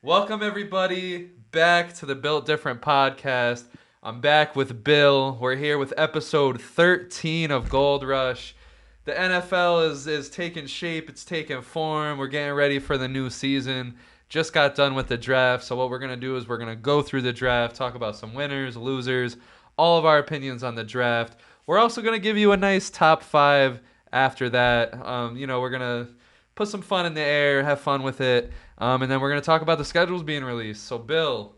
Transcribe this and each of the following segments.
Welcome everybody back to the Built Different podcast. I'm back with Bill. We're here with episode 13 of Gold Rush. The NFL is taking shape, it's taking form. We're getting ready for the new season. Just got done with the draft. So what we're going to do is we're going to go through the draft, talk about some winners, losers, all of our opinions on the draft. We're also going to give you a nice top 5 after that. We're going to put some fun in the air, have fun with it. And then we're going to talk about the schedules being released. So, Bill,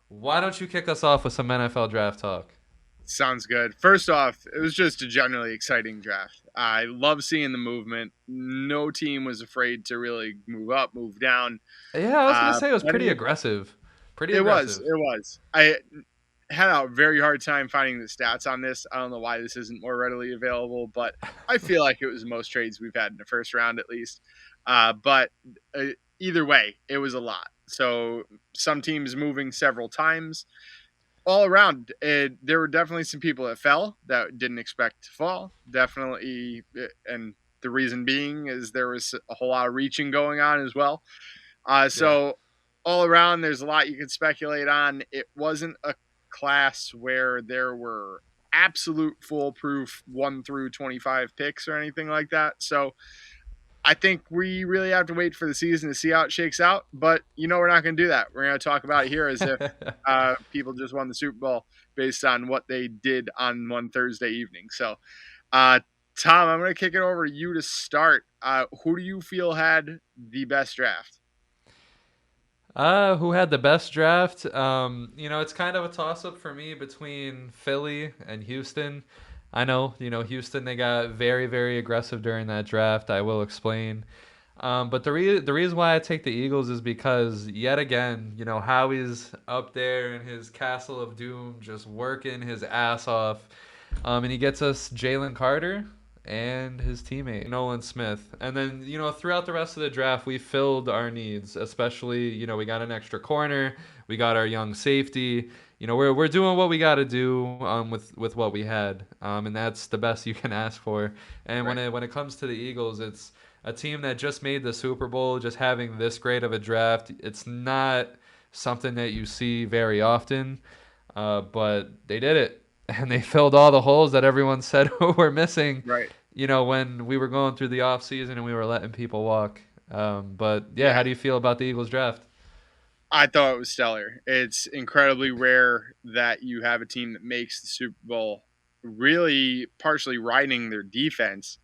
why don't you kick us off with some NFL draft talk? Sounds good. First off, it was just a generally exciting draft. I love seeing the movement. No team was afraid to really move up, move down. Yeah, I was going to say it was pretty Plenty. aggressive. Pretty It was. aggressive. It was. I had a very hard time finding the stats on this. I don't know why this isn't more readily available, but I feel like it was the most trades we've had in the first round at least. But either way, it was a lot. So some teams moving several times. All around, there were definitely some people that fell that didn't expect to fall. Definitely, and the reason being is there was a whole lot of reaching going on as well. Yeah. So all around, there's a lot you could speculate on. It wasn't a class where there were absolute foolproof 1 through 25 picks or anything like that. So I think we really have to wait for the season to see how it shakes out. But we're not going to do that. We're going to talk about it here as if people just won the Super Bowl based on what they did on one Thursday evening. So, uh, Tom, I'm going to kick it over to you to start. Who do you feel had the best draft? Who had the best draft? It's kind of a toss up for me between Philly and Houston. I know, Houston, they got very, very aggressive during that draft. I will explain. But the reason why I take the Eagles is because yet again, Howie's up there in his castle of doom, just working his ass off, and he gets us Jalen Carter and his teammate Nolan Smith, and then throughout the rest of the draft, we filled our needs. Especially, we got an extra corner, we got our young safety. We're doing what we got to do with what we had, and that's the best you can ask for. And Right. when it comes to the Eagles, it's a team that just made the Super Bowl, just having this great of a draft. It's not something that you see very often, but they did it, and they filled all the holes that everyone said were missing. Right. When we were going through the off season and we were letting people walk. But yeah, how Yeah. do you feel about the Eagles draft? I thought it was stellar. It's incredibly rare that you have a team that makes the Super Bowl really partially riding their defense,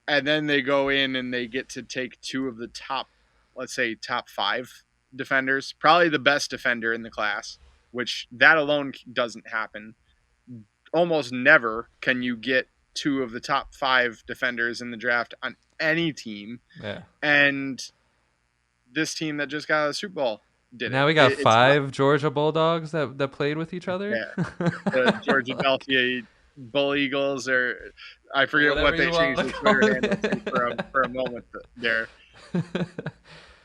and then they go in and they get to take two of the top, let's say, top 5 defenders, probably the best defender in the class, which that alone doesn't happen. Almost never can you get two of the top 5 defenders in the draft on any team. Yeah. And this team that just got a Super Bowl did it. Now we got It's not, 5 Georgia Bulldogs that played with each other. yeah, the Georgia Delphia Bull Eagles, or I forget Whatever what they you want changed to their call Twitter handle to it. for a moment there.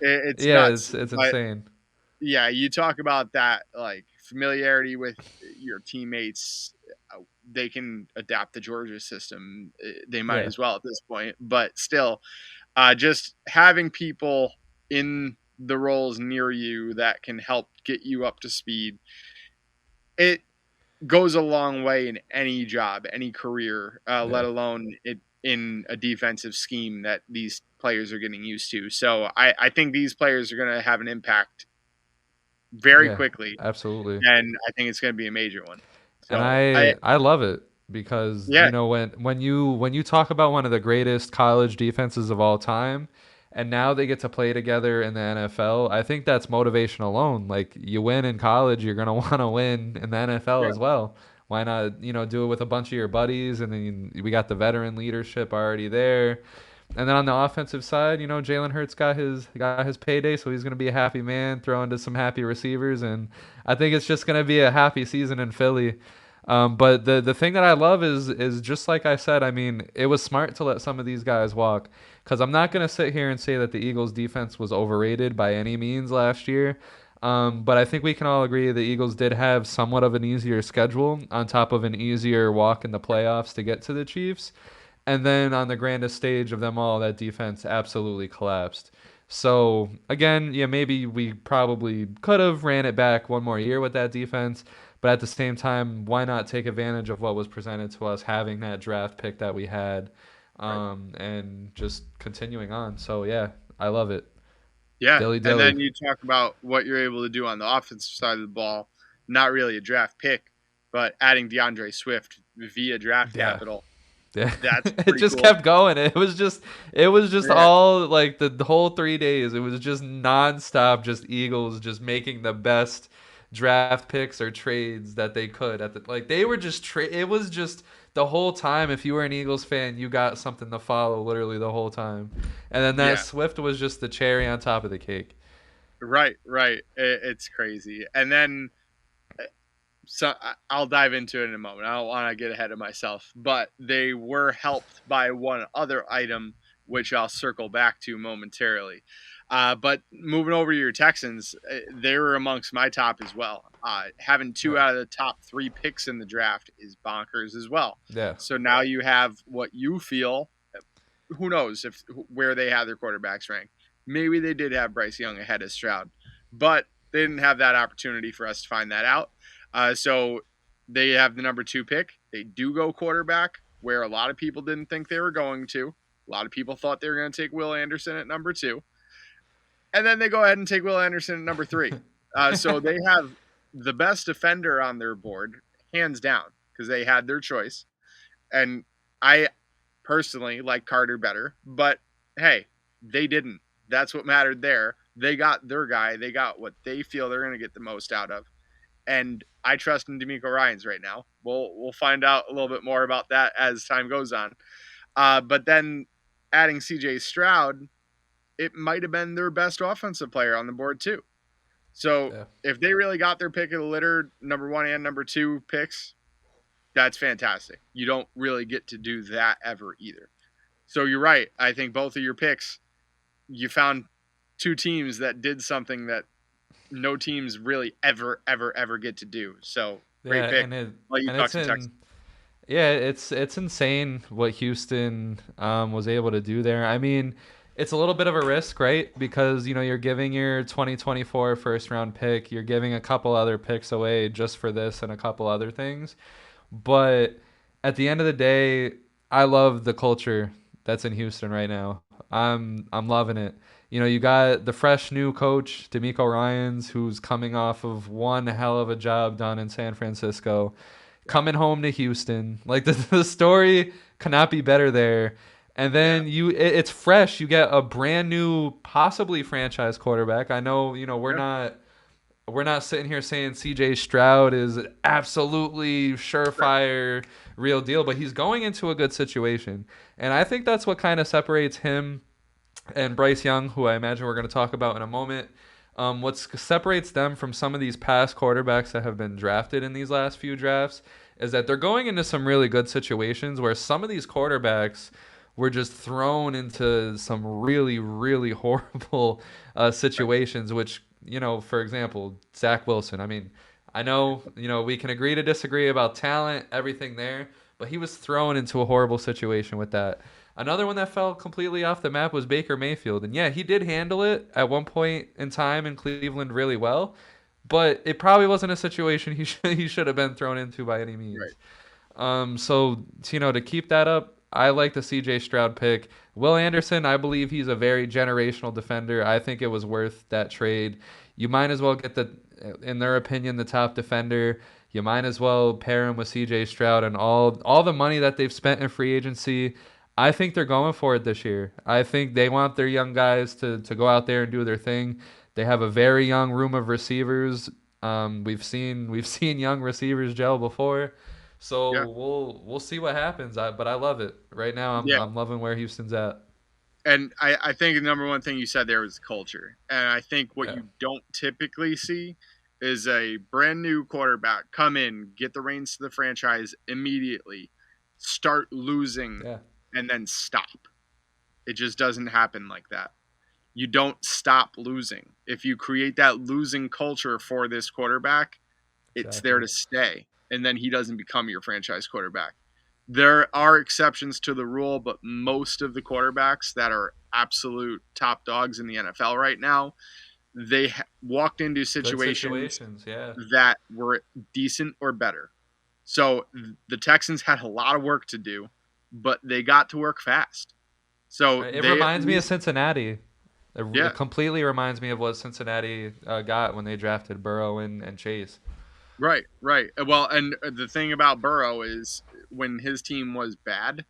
It's Yeah, nuts. it's But insane. yeah, you talk about that, like familiarity with your teammates. They can adapt the Georgia system. They might Yeah. as well at this point. But still, just having people in the roles near you that can help get you up to speed, it goes a long way in any job, any career, let Yeah. alone it in a defensive scheme that these players are getting used to. So I think these players are going to have an impact very Yeah. quickly, Absolutely. and I think it's going to be a major one. And So I I love it because yeah, when you talk about one of the greatest college defenses of all time, and now they get to play together in the NFL, I think that's motivation alone. Like, you win in college, you're gonna want to win in the NFL yeah, as well. Why not, do it with a bunch of your buddies, and then we got the veteran leadership already there. And then on the offensive side, Jalen Hurts got his payday, so he's gonna be a happy man, throwing to some happy receivers, and I think it's just gonna be a happy season in Philly. But the thing that I love is just like I said. I mean, it was smart to let some of these guys walk, because I'm not gonna sit here and say that the Eagles defense was overrated by any means last year. But I think we can all agree the Eagles did have somewhat of an easier schedule on top of an easier walk in the playoffs to get to the Chiefs. And then on the grandest stage of them all, that defense absolutely collapsed. So again, yeah, maybe we probably could have ran it back one more year with that defense, but at the same time, why not take advantage of what was presented to us, having that draft pick that we had, Right. and just continuing on. So yeah, I love it. Yeah, Dilly and dilly. then you talk about what you're able to do on the offensive side of the ball. Not really a draft pick, but adding DeAndre Swift via draft Yeah. capital. Yeah. That's It pretty just cool. kept going. It was just Yeah, all like the whole 3 days. It was just nonstop, just Eagles just making the best draft picks or trades that they could at the like they were just it was just the whole time. If you were an Eagles fan, you got something to follow literally the whole time. And then that yeah, Swift was just the cherry on top of the cake. right, right. It's crazy. And then so I'll dive into it in a moment. I don't want to get ahead of myself, but they were helped by one other item, which I'll circle back to momentarily. But moving over to your Texans, they were amongst my top as well. Having two Right. out of the top three picks in the draft is bonkers as well. Yeah. So now you have what you feel. Who knows if where they have their quarterbacks ranked? Maybe they did have Bryce Young ahead of Stroud, but they didn't have that opportunity for us to find that out. So they have the number 2 pick. They do go quarterback, where a lot of people didn't think they were going to. A lot of people thought they were going to take Will Anderson at number 2. And then they go ahead and take Will Anderson at number 3. So they have the best defender on their board, hands down, because they had their choice. And I personally like Carter better, but hey, they didn't. That's what mattered there. They got their guy. They got what they feel they're going to get the most out of, and I trust in D'Amico Ryans right now. We'll find out a little bit more about that as time goes on. But then adding C.J. Stroud, it might have been their best offensive player on the board too. So Yeah. if they really got their pick of the litter, number 1 and number 2 picks, that's fantastic. You don't really get to do that ever either. So you're right. I think both of your picks, you found two teams that did something that no teams really ever get to do. So Yeah, great pick. and it I'll let you and talk it's some Texans. in yeah, it's insane what Houston was able to do there. I mean, it's a little bit of a risk, right? Because you're giving your 2024 first round pick, you're giving a couple other picks away just for this and a couple other things. But at the end of the day, I love the culture that's in Houston right now. I'm loving it. You got the fresh new coach, D'Amico Ryans, who's coming off of one hell of a job done in San Francisco, Yeah, coming home to Houston. Like the story cannot be better there. And yeah, then it's fresh. You get a brand new, possibly franchise quarterback. I know, yeah, we're not sitting here saying CJ Stroud is absolutely right. surefire real deal, but he's going into a good situation. And I think that's what kind of separates him and Bryce Young, who I imagine we're going to talk about in a moment. What separates them from some of these past quarterbacks that have been drafted in these last few drafts is that they're going into some really good situations where some of these quarterbacks were just thrown into some really, really horrible Right. situations, which, for example, Zach Wilson. I mean, I know, we can agree to disagree about talent, everything there, but he was thrown into a horrible situation with that. Another one that fell completely off the map was Baker Mayfield. And yeah, he did handle it at one point in time in Cleveland really well, but it probably wasn't a situation he should have been thrown into by any Right. means. So to keep that up, I like the C.J. Stroud pick. Will Anderson, I believe he's a very generational defender. I think it was worth that trade. You might as well get in their opinion, the top defender. You might as well pair him with C.J. Stroud and all the money that they've spent in free agency. I think they're going for it this year. I think they want their young guys to go out there and do their thing. They have a very young room of receivers. We've seen young receivers gel before. So Yeah. we'll see what happens. But I love it. Right now I'm Yeah. I'm loving where Houston's at. And I think the number one thing you said there was culture. And I think what Yeah. you don't typically see is a brand new quarterback come in, get the reins to the franchise immediately, start losing, Yeah. and then stop. It just doesn't happen like that. You don't stop losing. If you create that losing culture for this quarterback, it's there Exactly. to stay. And then he doesn't become your franchise quarterback. There are exceptions to the rule, but most of the quarterbacks that are absolute top dogs in the NFL right now, they walked into Good situations situations, yeah. that were decent or better. So the Texans had a lot of work to do, but they got to work fast. So Right. It they at reminds me of least, Cincinnati. yeah, It completely reminds me of what Cincinnati got when they drafted Burrow and Chase. right, right. Well, and the thing about Burrow is when his team was bad,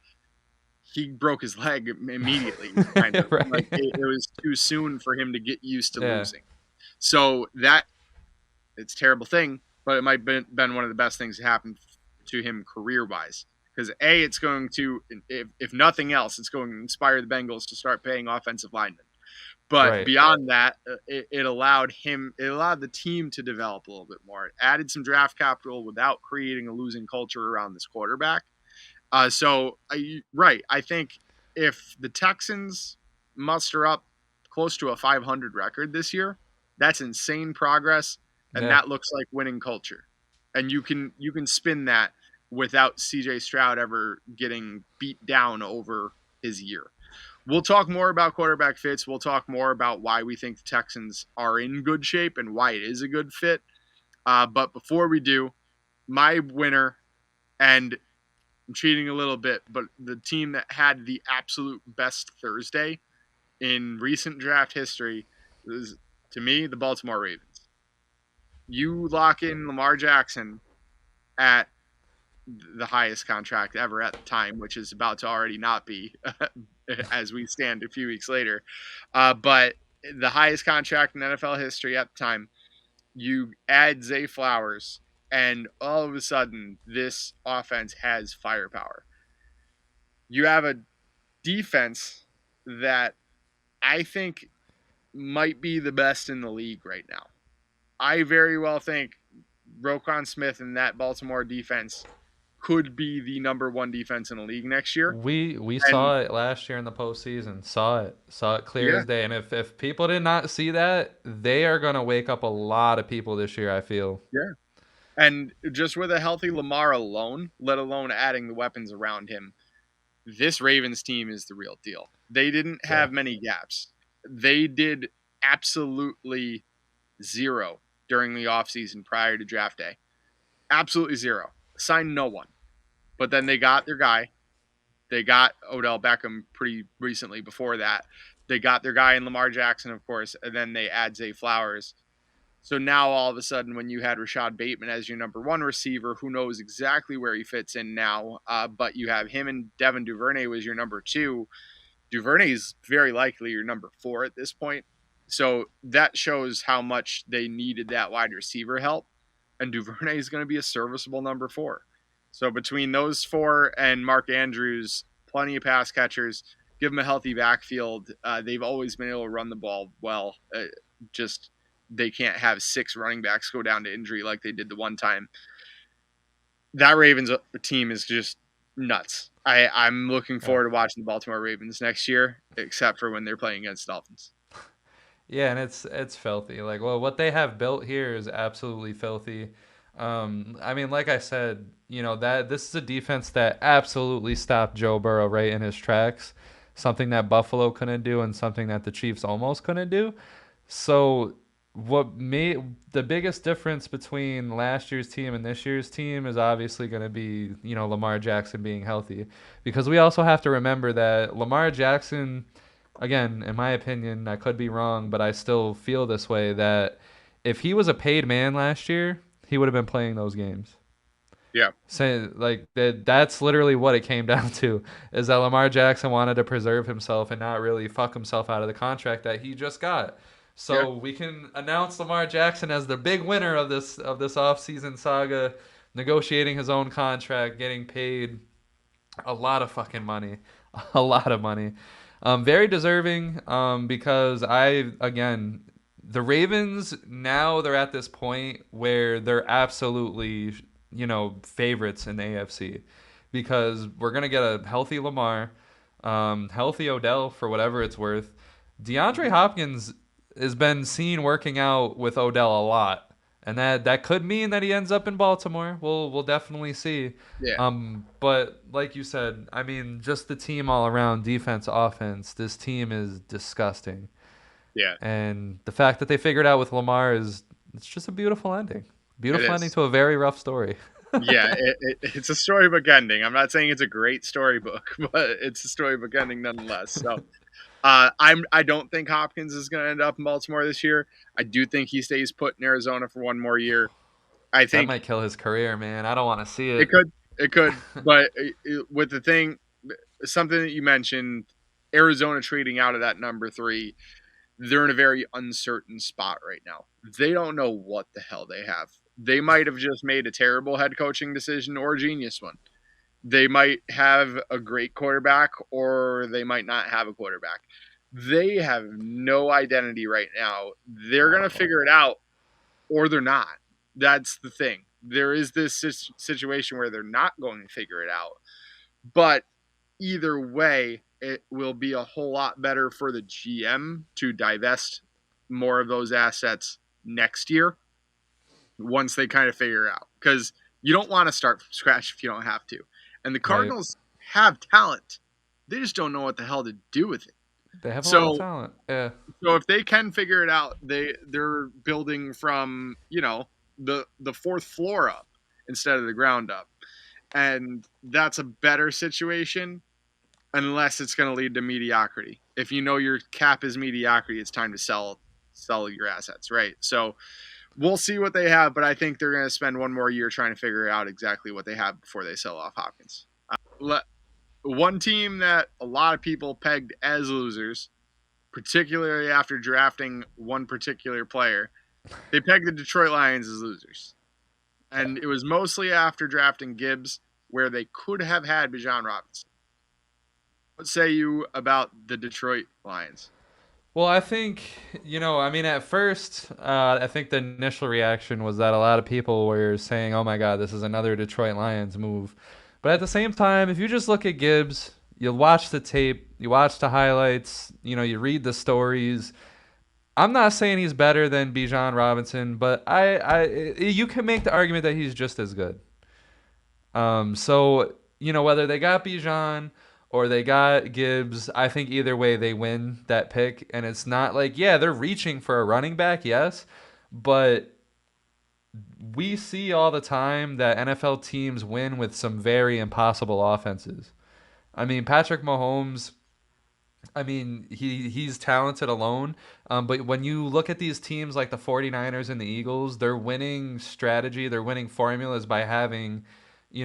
he broke his leg immediately. Kind of like Right. it was too soon for him to get used to Yeah. losing. So that it's a terrible thing, but it might have been one of the best things that happened to him career wise. Because A, it's going to, if nothing else, it's going to inspire the Bengals to start paying offensive linemen. But Right. beyond that, it allowed the team to develop a little bit more. It added some draft capital without creating a losing culture around this quarterback. Right, I think if the Texans muster up close to a 500 record this year, that's insane progress, and Yeah. that looks like winning culture. And you can spin that without CJ Stroud ever getting beat down over his year. We'll talk more about quarterback fits. We'll talk more about why we think the Texans are in good shape and why it is a good fit. But before we do, my winner, and I'm cheating a little bit, but the team that had the absolute best Thursday in recent draft history is, to me, the Baltimore Ravens. You lock in Lamar Jackson at the highest contract ever at the time, which is about to already not be as we stand a few weeks later. But the highest contract in NFL history at the time, you add Zay Flowers, and all of a sudden, this offense has firepower. You have a defense that I think might be the best in the league right now. I very well think Roquan Smith and that Baltimore defense could be the number one defense in the league next year. We And saw it last year in the postseason. Saw it clear yeah, as day. And if people did not see that, they are gonna wake up a lot of people this year, I feel. yeah. And just with a healthy Lamar alone, let alone adding the weapons around him, this Ravens team is the real deal. They didn't Yeah. have many gaps. They did absolutely zero during the offseason prior to draft day. Absolutely zero. Signed no one. But then they got their guy. They got Odell Beckham pretty recently before that. They got their guy in Lamar Jackson, of course, and then they add Zay Flowers. So now all of a sudden, when you had Rashad Bateman as your number one receiver, who knows exactly where he fits in now, but you have him and Devin Duvernay was your number two. Duvernay is very likely your number four at this point. So that shows how much they needed that wide receiver help. And Duvernay is going to be a serviceable number four. So between those four and Mark Andrews, plenty of pass catchers, give them a healthy backfield. They've always been able to run the ball well. Just they can't have six running backs go down to injury like they did the one time. That Ravens team is just nuts. I'm looking Yeah. forward to watching the Baltimore Ravens next year, except for when they're playing against Dolphins. Yeah, and it's filthy. Like, well, what they have built here is absolutely filthy. I mean, like I said, that this is a defense that absolutely stopped Joe Burrow right in his tracks. Something that Buffalo couldn't do, and something that the Chiefs almost couldn't do. So, what made the biggest difference between last year's team and this year's team is obviously going to be, Lamar Jackson being healthy, because we also have to remember that Lamar Jackson, again, in my opinion, I could be wrong, but I still feel this way, that if he was a paid man last year, he would have been playing those games. Yeah, Say like that's literally what it came down to, is that Lamar Jackson wanted to preserve himself and not really fuck himself out of the contract that he just got. yeah, So we can announce Lamar Jackson as the big winner of this offseason saga, negotiating his own contract, getting paid a lot of fucking money, a lot of money. Very deserving. Because the Ravens now they're at this point where they're absolutely favorites in the AFC, because we're gonna get a healthy Lamar, healthy Odell for whatever it's worth. DeAndre mhm, Hopkins has been seen working out with Odell a lot, and that could mean that he ends up in Baltimore. We'll definitely see. Yeah, But like you said, I mean, just the team all around, defense, offense. This team is disgusting, yeah, and the fact that they figured out with Lamar is it's just a beautiful ending. it Beautiful ending is. to a very rough story. Yeah, it's a storybook ending. I'm not saying it's a great storybook, but it's a storybook ending nonetheless. So I don't think Hopkins is going to end up in Baltimore this year. I do think he stays put in Arizona for one more year. I That think might kill his career, man. I don't want to see it it. could, it could, but with the thing, something that you mentioned, Arizona trading out of that number three, they're in a very uncertain spot right now. They don't know what the hell they have. They might have just made a terrible head coaching decision or a genius one. They might have a great quarterback or they might not have a quarterback. They have no identity right now. They're going to Wow. figure it out or they're not. That's the thing. There is this situation where they're not going to figure it out. But either way, it will be a whole lot better for the GM to divest more of those assets next year once they kind of figure it out. Because you don't want to start from scratch if you don't have to. And the Right. Cardinals have talent. They just don't know what the hell to do with it. They have a lot of So talent. Yeah. so if they can figure it out, they're building from, the fourth floor up instead of the ground up. And that's a better situation unless it's going to lead to mediocrity. If you know your cap is mediocrity, it's time to sell your assets, right? So we'll see what they have, but I think they're going to spend one more year trying to figure out exactly what they have before they sell off Hopkins. One team that a lot of people pegged as losers, particularly after drafting one particular player, they pegged the Detroit Lions as losers. And it was mostly after drafting Gibbs, where they could have had Bijan Robinson. What say you about the Detroit Lions? Well, I think, I mean, at first, I think the initial reaction was that a lot of people were saying, oh my God, this is another Detroit Lions move. But at the same time, if you just look at Gibbs, you watch the tape, you watch the highlights, you read the stories. I'm not saying he's better than Bijan Robinson, but you can make the argument that he's just as good. So whether they got Bijan or they got Gibbs, I think either way they win that pick. And it's not like, yeah, they're reaching for a running back, yes, but we see all the time that NFL teams win with some very impossible offenses. I mean, Patrick Mahomes. I mean, he's talented alone. But when you look at these teams like the 49ers and the Eagles, their winning strategy, their winning formulas by having,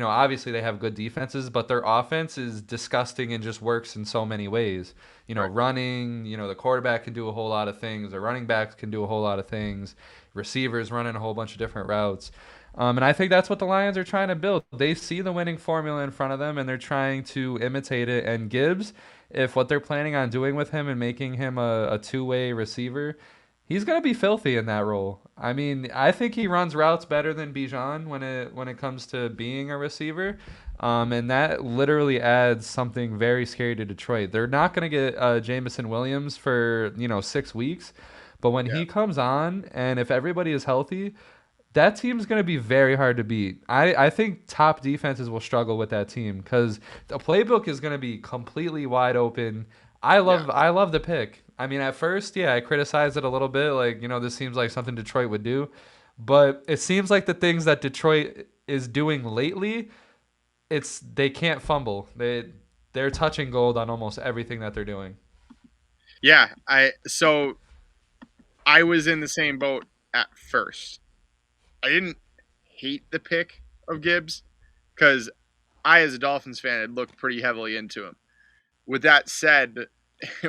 obviously they have good defenses, but their offense is disgusting and just works in so many ways. Right. Running, the quarterback can do a whole lot of things. The running backs can do a whole lot of things. Receivers running a whole bunch of different routes. And I think that's what the Lions are trying to build. They see the winning formula in front of them, and they're trying to imitate it. And Gibbs, if what they're planning on doing with him and making him a two-way receiver, he's gonna be filthy in that role. I mean, I think he runs routes better than Bijan when it comes to being a receiver, and that literally adds something very scary to Detroit. They're not gonna get Jamison Williams for 6 weeks, but when Yeah. he comes on and if everybody is healthy, that team's going to be very hard to beat. I think top defenses will struggle with that team because the playbook is going to be completely wide open. I Yeah. love I love the pick. I mean, at first, yeah, I criticized it a little bit. Like, this seems like something Detroit would do, but it seems like the things that Detroit is doing lately, they can't fumble. They're touching gold on almost everything that they're doing. Yeah. I was in the same boat at first. I didn't hate the pick of Gibbs because I, as a Dolphins fan, had looked pretty heavily into him. With that said,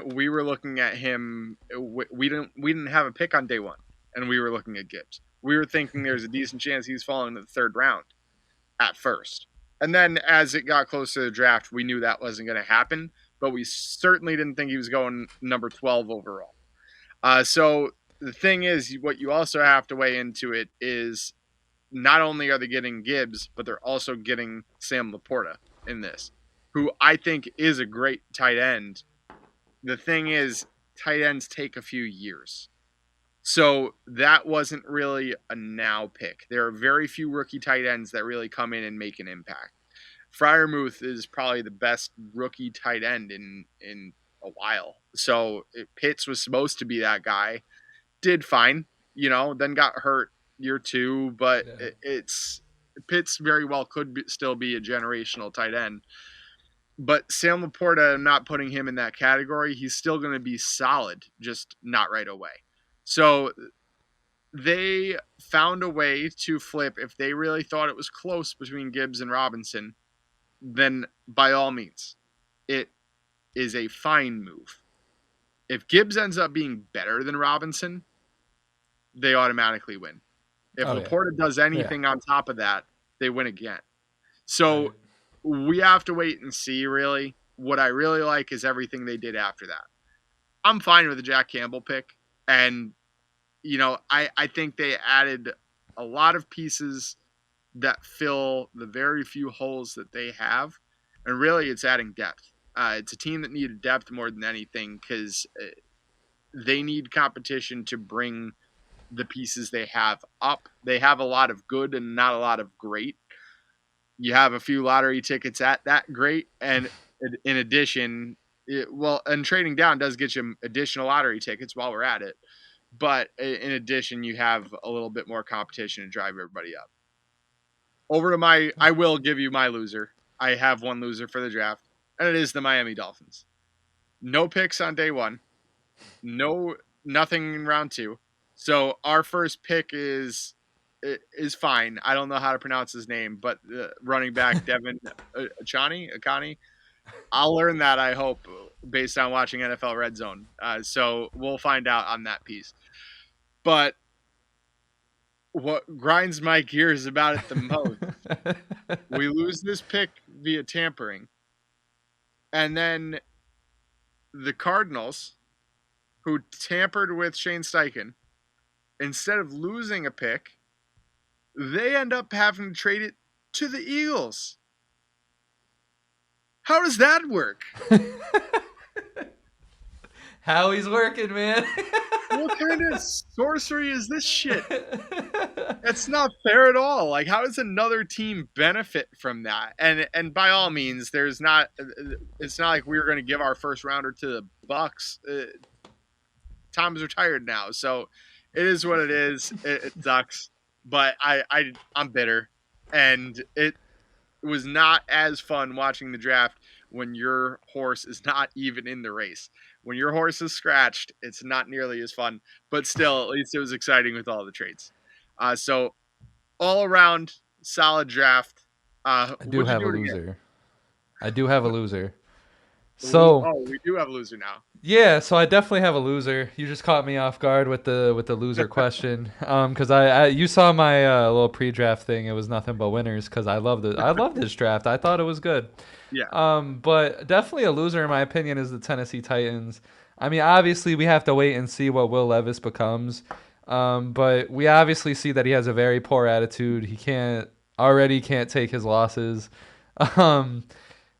we were looking at him. We didn't have a pick on day one, and we were looking at Gibbs. We were thinking there's a decent chance he's falling to the third round at first, and then as it got closer to the draft, we knew that wasn't going to happen. But we certainly didn't think he was going number 12 overall. So the thing is, what you also have to weigh into it is not only are they getting Gibbs, but they're also getting Sam Laporta in this, who I think is a great tight end. The thing is, tight ends take a few years. So that wasn't really a now pick. There are very few rookie tight ends that really come in and make an impact. Fryermuth is probably the best rookie tight end in a while. So Pitts was supposed to be that guy. Did fine, then got hurt year two, but Yeah. it's Pitts very well could still be a generational tight end. But Sam Laporta, I'm not putting him in that category. He's still going to be solid, just not right away. So they found a way to flip. If they really thought it was close between Gibbs and Robinson, then by all means, it is a fine move. If Gibbs ends up being better than Robinson, they automatically win. If Oh yeah. Laporta does Yeah. anything on top of that, they win again. So Right. we have to wait and see, really. What I really like is everything they did after that. I'm fine with the Jack Campbell pick. And, I think they added a lot of pieces that fill the very few holes that they have. And really, it's adding depth. It's a team that needed depth more than anything because they need competition to bring the pieces they have up. They have a lot of good and not a lot of great. You have a few lottery tickets at that great. And in addition, and trading down does get you additional lottery tickets while we're at it. But in addition, you have a little bit more competition to drive everybody up. I will give you my loser. I have one loser for the draft, and it is the Miami Dolphins. No picks on day one. Nothing in round two. So our first pick is fine. I don't know how to pronounce his name, but running back Devin Akani. I'll learn that, I hope, based on watching NFL Red Zone. So we'll find out on that piece. But what grinds my gears about it the most, we lose this pick via tampering, and then the Cardinals, who tampered with Shane Steichen, instead of losing a pick, they end up having to trade it to the Eagles. How does that work? How he's working, man. What kind of sorcery is this shit? That's not fair at all. Like, how does another team benefit from that? And by all means, it's not like we were going to give our first rounder to the Bucks. Tom's retired now, so it is what it is. It sucks, but I'm bitter, and it was not as fun watching the draft when your horse is not even in the race. When your horse is scratched, it's not nearly as fun, but still, at least it was exciting with all the trades. So all around solid draft. I do What'd you have a do it again? loser. I do have a loser. So We do have a loser now. yeah, so I definitely have a loser. You just caught me off guard with the loser question. Because I you saw my little pre-draft thing. It was nothing but winners. Because I love this draft. I thought it was good. Yeah. But definitely a loser in my opinion is the Tennessee Titans. I mean, obviously we have to wait and see what Will Levis becomes. But we obviously see that he has a very poor attitude. He can't take his losses. Um,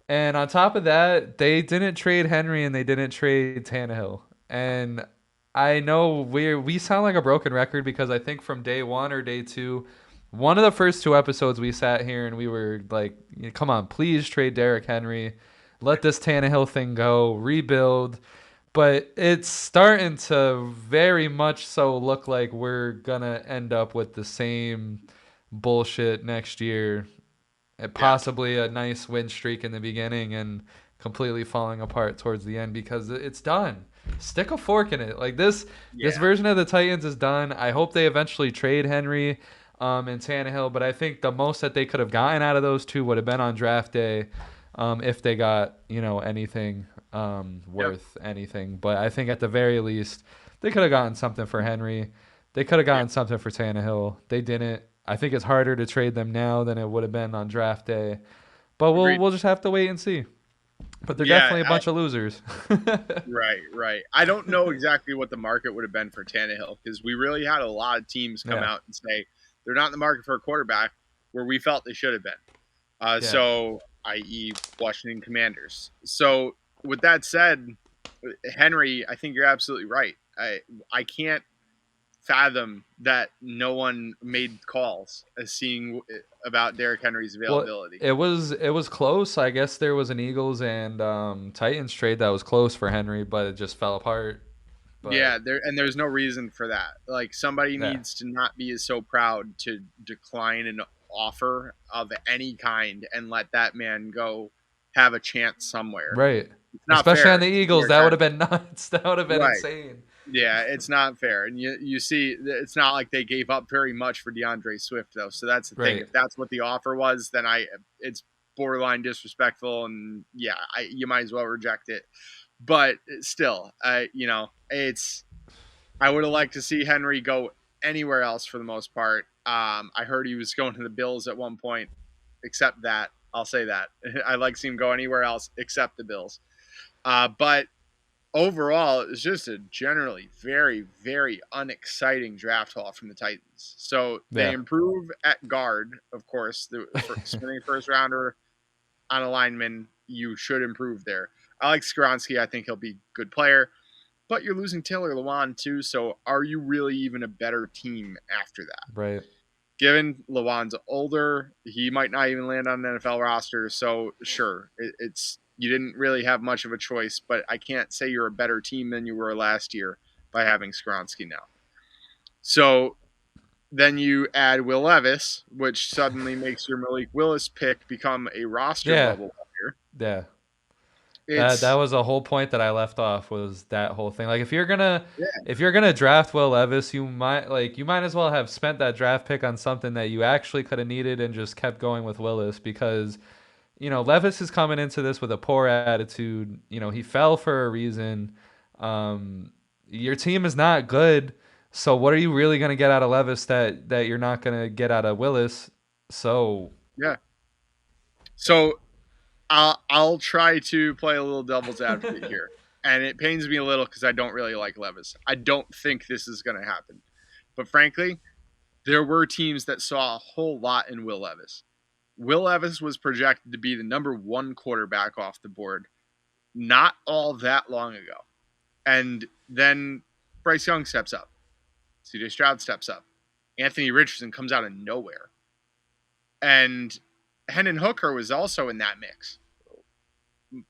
and on top of that, they didn't trade Henry and they didn't trade Tannehill. And I know we sound like a broken record because I think from day one or day two, one of the first two episodes we sat here and we were like, "Come on, please trade Derrick Henry, let this Tannehill thing go, rebuild." But it's starting to very much so look like we're gonna end up with the same bullshit next year, and Yeah. possibly a nice win streak in the beginning and completely falling apart towards the end because it's done. Stick a fork in it. Like this Yeah. version of the Titans is done. I hope they eventually trade Henry and Tannehill, but I think the most that they could have gotten out of those two would have been on draft day, if they got anything Yep. worth anything. But I think at the very least they could have gotten something for Henry. They could have Yeah. gotten something for Tannehill. They didn't. I think it's harder to trade them now than it would have been on draft day. But we'll Agreed. we'll just have to wait and see. But they're Yeah. definitely a bunch of losers. Right. Right. I don't know exactly what the market would have been for Tannehill because we really had a lot of teams come Yeah. out and say they're not in the market for a quarterback where we felt they should have been. Yeah. I.e., Washington Commanders. So, with that said, Henry, I think you're absolutely right. I can't fathom that no one made calls as seeing about Derrick Henry's Well, availability. it was close. I guess there was an Eagles and Titans trade that was close for Henry, but it just fell apart. But Yeah, there's no reason for that. Like somebody yeah, needs to not be so proud to decline an offer of any kind and let that man go have a chance somewhere. right. It's not Especially on fair the to Eagles, Derrick that would have Henry. been nuts. That would have been Right. insane. Yeah, it's not fair. And you see it's not like they gave up very much for DeAndre Swift though. So that's the thing. Right. If that's what the offer was, then it's borderline disrespectful and yeah, you might as well reject it. But still, it's I would have liked to see Henry go anywhere else for the most part. I heard he was going to the Bills at one point, except that. I'll say that. I'd like to see him go anywhere else except the Bills. But overall, it was just a generally very, very unexciting draft haul from the Titans. So they Yeah. improve at guard, of course. Spending first rounder on a lineman, you should improve there. I like Skronsky. I think he'll be a good player. But you're losing Taylor Lewan too, so are you really even a better team after that? Right. Given Lewan's older, he might not even land on an NFL roster. So sure, it's you didn't really have much of a choice, but I can't say you're a better team than you were last year by having Skronsky now. So then you add Will Levis, which suddenly makes your Malik Willis pick become a roster Yeah. bubble player. Yeah. That It's was a whole point that I left off was that whole thing. Like yeah, if you're gonna draft Will Levis, you might as well have spent that draft pick on something that you actually could have needed and just kept going with Willis because Levis is coming into this with a poor attitude. He fell for a reason. Your team is not good, so what are you really gonna get out of Levis that you're not gonna get out of Willis? So yeah. So I'll try to play a little devil's advocate here, and it pains me a little because I don't really like Levis. I don't think this is going to happen, but frankly, there were teams that saw a whole lot in Will Levis. Will Levis was projected to be the number one quarterback off the board not all that long ago, and then Bryce Young steps up, C.J. Stroud steps up, Anthony Richardson comes out of nowhere, and Hendon Hooker was also in that mix.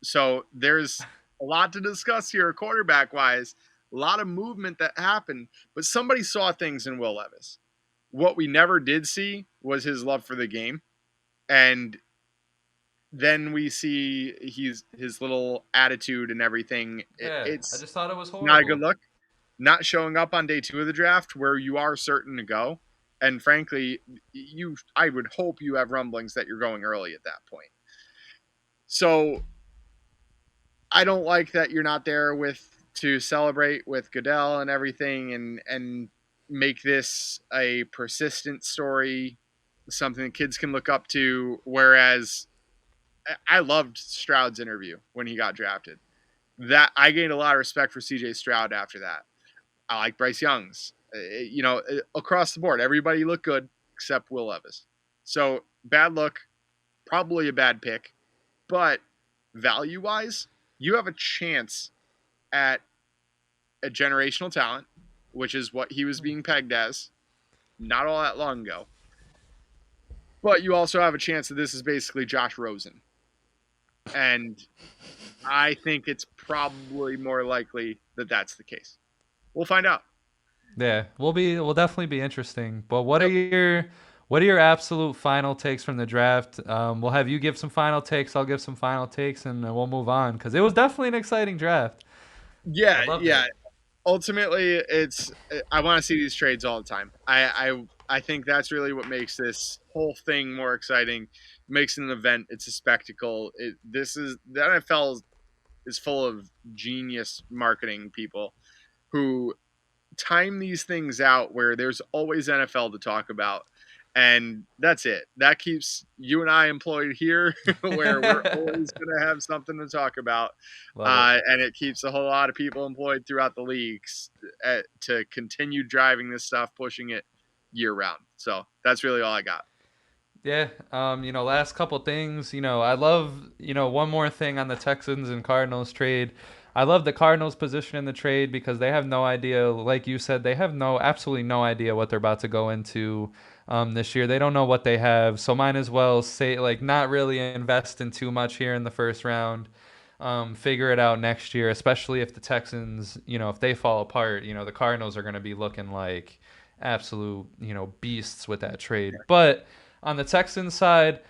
So there's a lot to discuss here, quarterback wise. A lot of movement that happened, but somebody saw things in Will Levis. What we never did see was his love for the game, and then we see his little attitude and everything. yeah, I It's just thought it was not a good horrible. look. Not showing up on day 2 of the draft where you are certain to go, and frankly, I would hope you have rumblings that you're going early at that point. So I don't like that you're not there to celebrate with Goodell and everything and make this a persistent story, something that kids can look up to. Whereas I loved Stroud's interview when he got drafted. That I gained a lot of respect for CJ Stroud after that. I like Bryce Young's. Across the board, everybody looked good except Will Levis. So bad look, probably a bad pick, but value wise, you have a chance at a generational talent, which is what he was being pegged as not all that long ago. But you also have a chance that this is basically Josh Rosen. And I think it's probably more likely that that's the case. We'll find out. Yeah, we'll definitely be interesting. But Yep. what are your absolute final takes from the draft? We'll have you give some final takes. I'll give some final takes, and we'll move on because it was definitely an exciting draft. I Yeah, loved yeah. it. Ultimately, it's I want to see these trades all the time. I think that's really what makes this whole thing more exciting. Makes it an event. It's a spectacle. This is the NFL is full of genius marketing people who time these things out where there's always NFL to talk about. And that's it. That keeps you and I employed here, where we're always going to have something to talk about. Love it. And it keeps a whole lot of people employed throughout the leagues to continue driving this stuff, pushing it year round. So that's really all I got. Yeah, last couple things. I love, one more thing on the Texans and Cardinals trade. I love the Cardinals' position in the trade because they have no idea, like you said, they have absolutely no idea what they're about to go into this year. They don't know what they have, so might as well say like not really invest in too much here in the first round. Figure it out next year, especially if the Texans, if they fall apart, the Cardinals are going to be looking like absolute, beasts with that trade. But on the Texans side,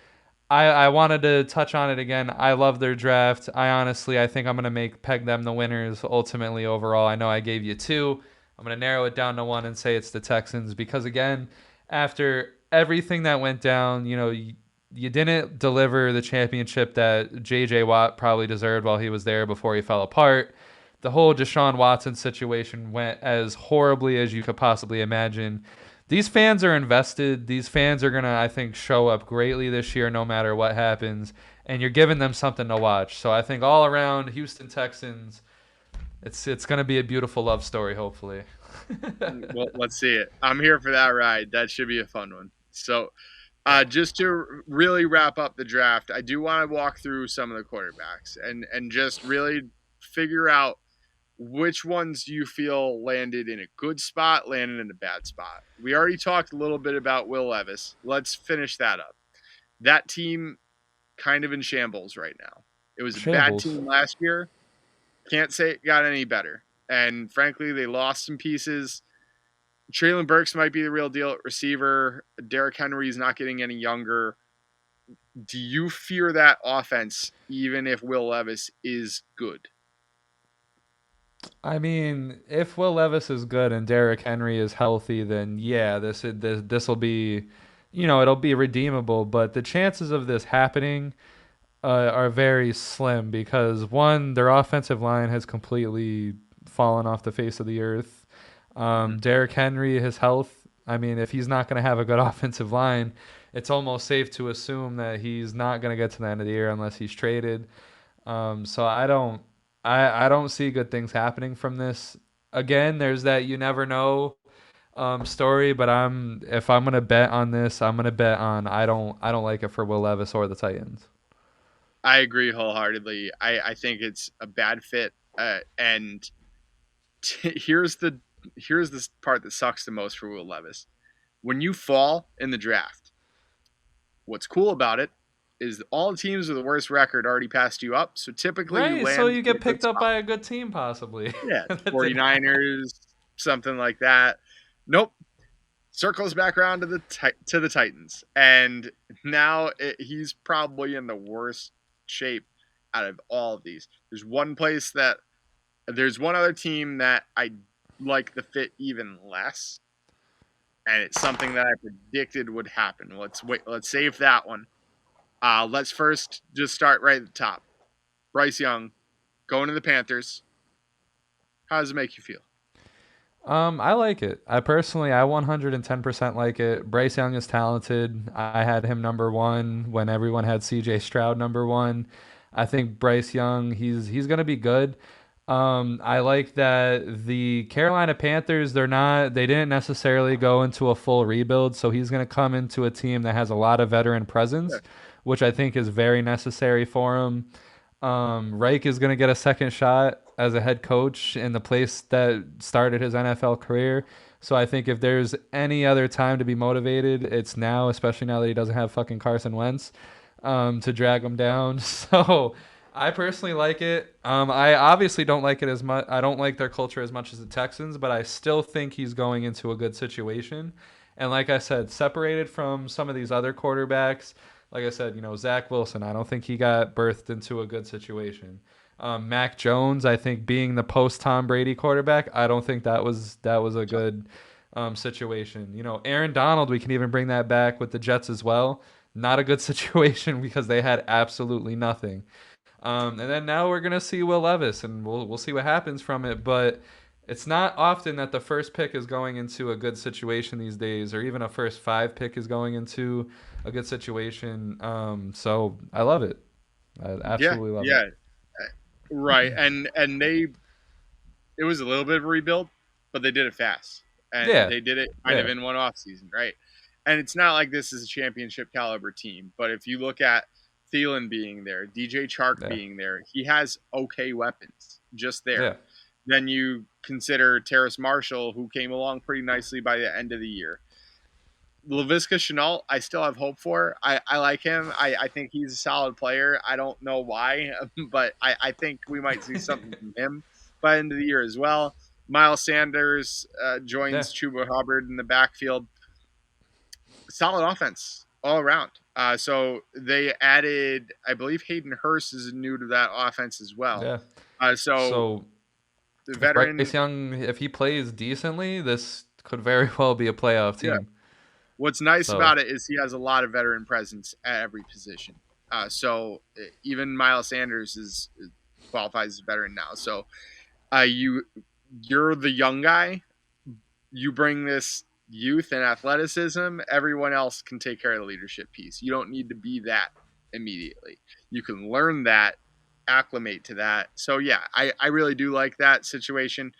I wanted to touch on it again. I love their draft. I think I'm gonna peg them the winners ultimately overall. I know I gave you two. I'm gonna narrow it down to one and say it's the Texans because again, after everything that went down, you didn't deliver the championship that J.J. Watt probably deserved while he was there before he fell apart. The whole Deshaun Watson situation went as horribly as you could possibly imagine. These fans are invested. These fans are gonna, I think, show up greatly this year, no matter what happens. And you're giving them something to watch. So I think all around, Houston Texans, it's gonna be a beautiful love story, hopefully. Well, let's see it. I'm here for that ride. That should be a fun one. So, just to really wrap up the draft, I do want to walk through some of the quarterbacks and just really figure out which ones you feel landed in a good spot, landed in a bad spot. We already talked a little bit about Will Levis. Let's finish that up. That team kind of in shambles right now. It was a bad Shambles. team last year. Can't say it got any better. And frankly, they lost some pieces. Traylon Burks might be the real deal at receiver. Derrick Henry is not getting any younger. Do you fear that offense, even if Will Levis is good? I mean, if Will Levis is good and Derrick Henry is healthy, then yeah, this will be, it'll be redeemable. But the chances of this happening are very slim because one, their offensive line has completely fallen off the face of the earth. Mm-hmm. Derrick Henry, his health. I mean, if he's not going to have a good offensive line, it's almost safe to assume that he's not going to get to the end of the year unless he's traded. So I don't see good things happening from this. Again, there's that you never know story, but if I'm gonna bet on this, I'm gonna bet on I don't like it for Will Levis or the Titans. I agree wholeheartedly. I think it's a bad fit. And here's the part that sucks the most for Will Levis. When you fall in the draft, what's cool about it is all the teams with the worst record already passed you up. So typically you Right, so land you in a get good picked up spot. by a good team possibly. Yeah, That didn't happen. 49ers, something like that. Nope. Circles back around to the Titans, and now he's probably in the worst shape out of all of these. There's one other team that I like the fit even less, and it's something that I predicted would happen. Let's wait. Let's save that one. Let's first just start right at the top. Bryce Young going to the Panthers. How does it make you feel? I like it. I 110% like it. Bryce Young is talented. I had him number one when everyone had C.J. Stroud number one. I think Bryce Young, he's gonna be good. I like that the Carolina Panthers, they didn't necessarily go into a full rebuild, so he's gonna come into a team that has a lot of veteran Yeah. presence, which I think is very necessary for him. Reich is going to get a second shot as a head coach in the place that started his NFL career. So I think if there's any other time to be motivated, it's now, especially now that he doesn't have fucking Carson Wentz to drag him down. So I personally like it. I obviously don't like it as much. I don't like their culture as much as the Texans, but I still think he's going into a good situation. And like I said, separated from some of these other quarterbacks, like I said, Zach Wilson, I don't think he got birthed into a good situation. Mac Jones, I think being the post Tom Brady quarterback, I don't think that was a good situation. Aaron Donald, we can even bring that back with the Jets as well. Not a good situation because they had absolutely nothing. And then now we're gonna see Will Levis, and we'll see what happens from it. But it's not often that the first pick is going into a good situation these days, or even a first five pick is going into a good situation. So I love it. I Yeah, absolutely love it. yeah, right. And it was a little bit of a rebuild, but they did it fast, and Yeah, they did it kind of yeah, in one off season, right? And it's not like this is a championship caliber team, but if you look at Thielen being there, DJ Chark Yeah. being there, he has okay weapons just there. Yeah. Then you consider Terrace Marshall, who came along pretty nicely by the end of the year. Laviska Shenault, I still have hope for. I like him. I think he's a solid player. I don't know why, but I think we might see something from him by the end of the year as well. Miles Sanders Yeah. joins Chuba Hubbard in the backfield. Solid offense all around. So they added, I believe Hayden Hurst is new to that offense as well. Yeah. So So the if veteran, Bryce Young, if he plays decently, this could very well be a playoff yeah. team. What's nice So about it is he has a lot of veteran presence at every position. So even Miles Sanders qualifies as a veteran now. So you're the young guy. You bring this youth and athleticism. Everyone else can take care of the leadership piece. You don't need to be that immediately. You can learn that, acclimate to that. So yeah, I really do like that situation.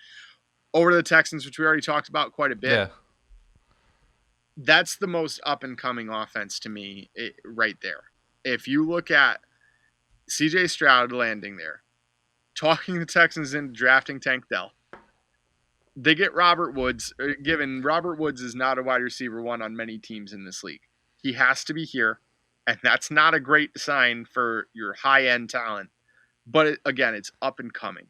Over to the Texans, which we already talked about quite a bit. yeah. That's the most up and coming offense to me right there. If you look at CJ Stroud landing there, talking the Texans into drafting Tank Dell, they get Robert Woods, given Robert Woods is not a wide receiver one on many teams in this league. He has to be here, and that's not a great sign for your high end talent. But again, it's up and coming.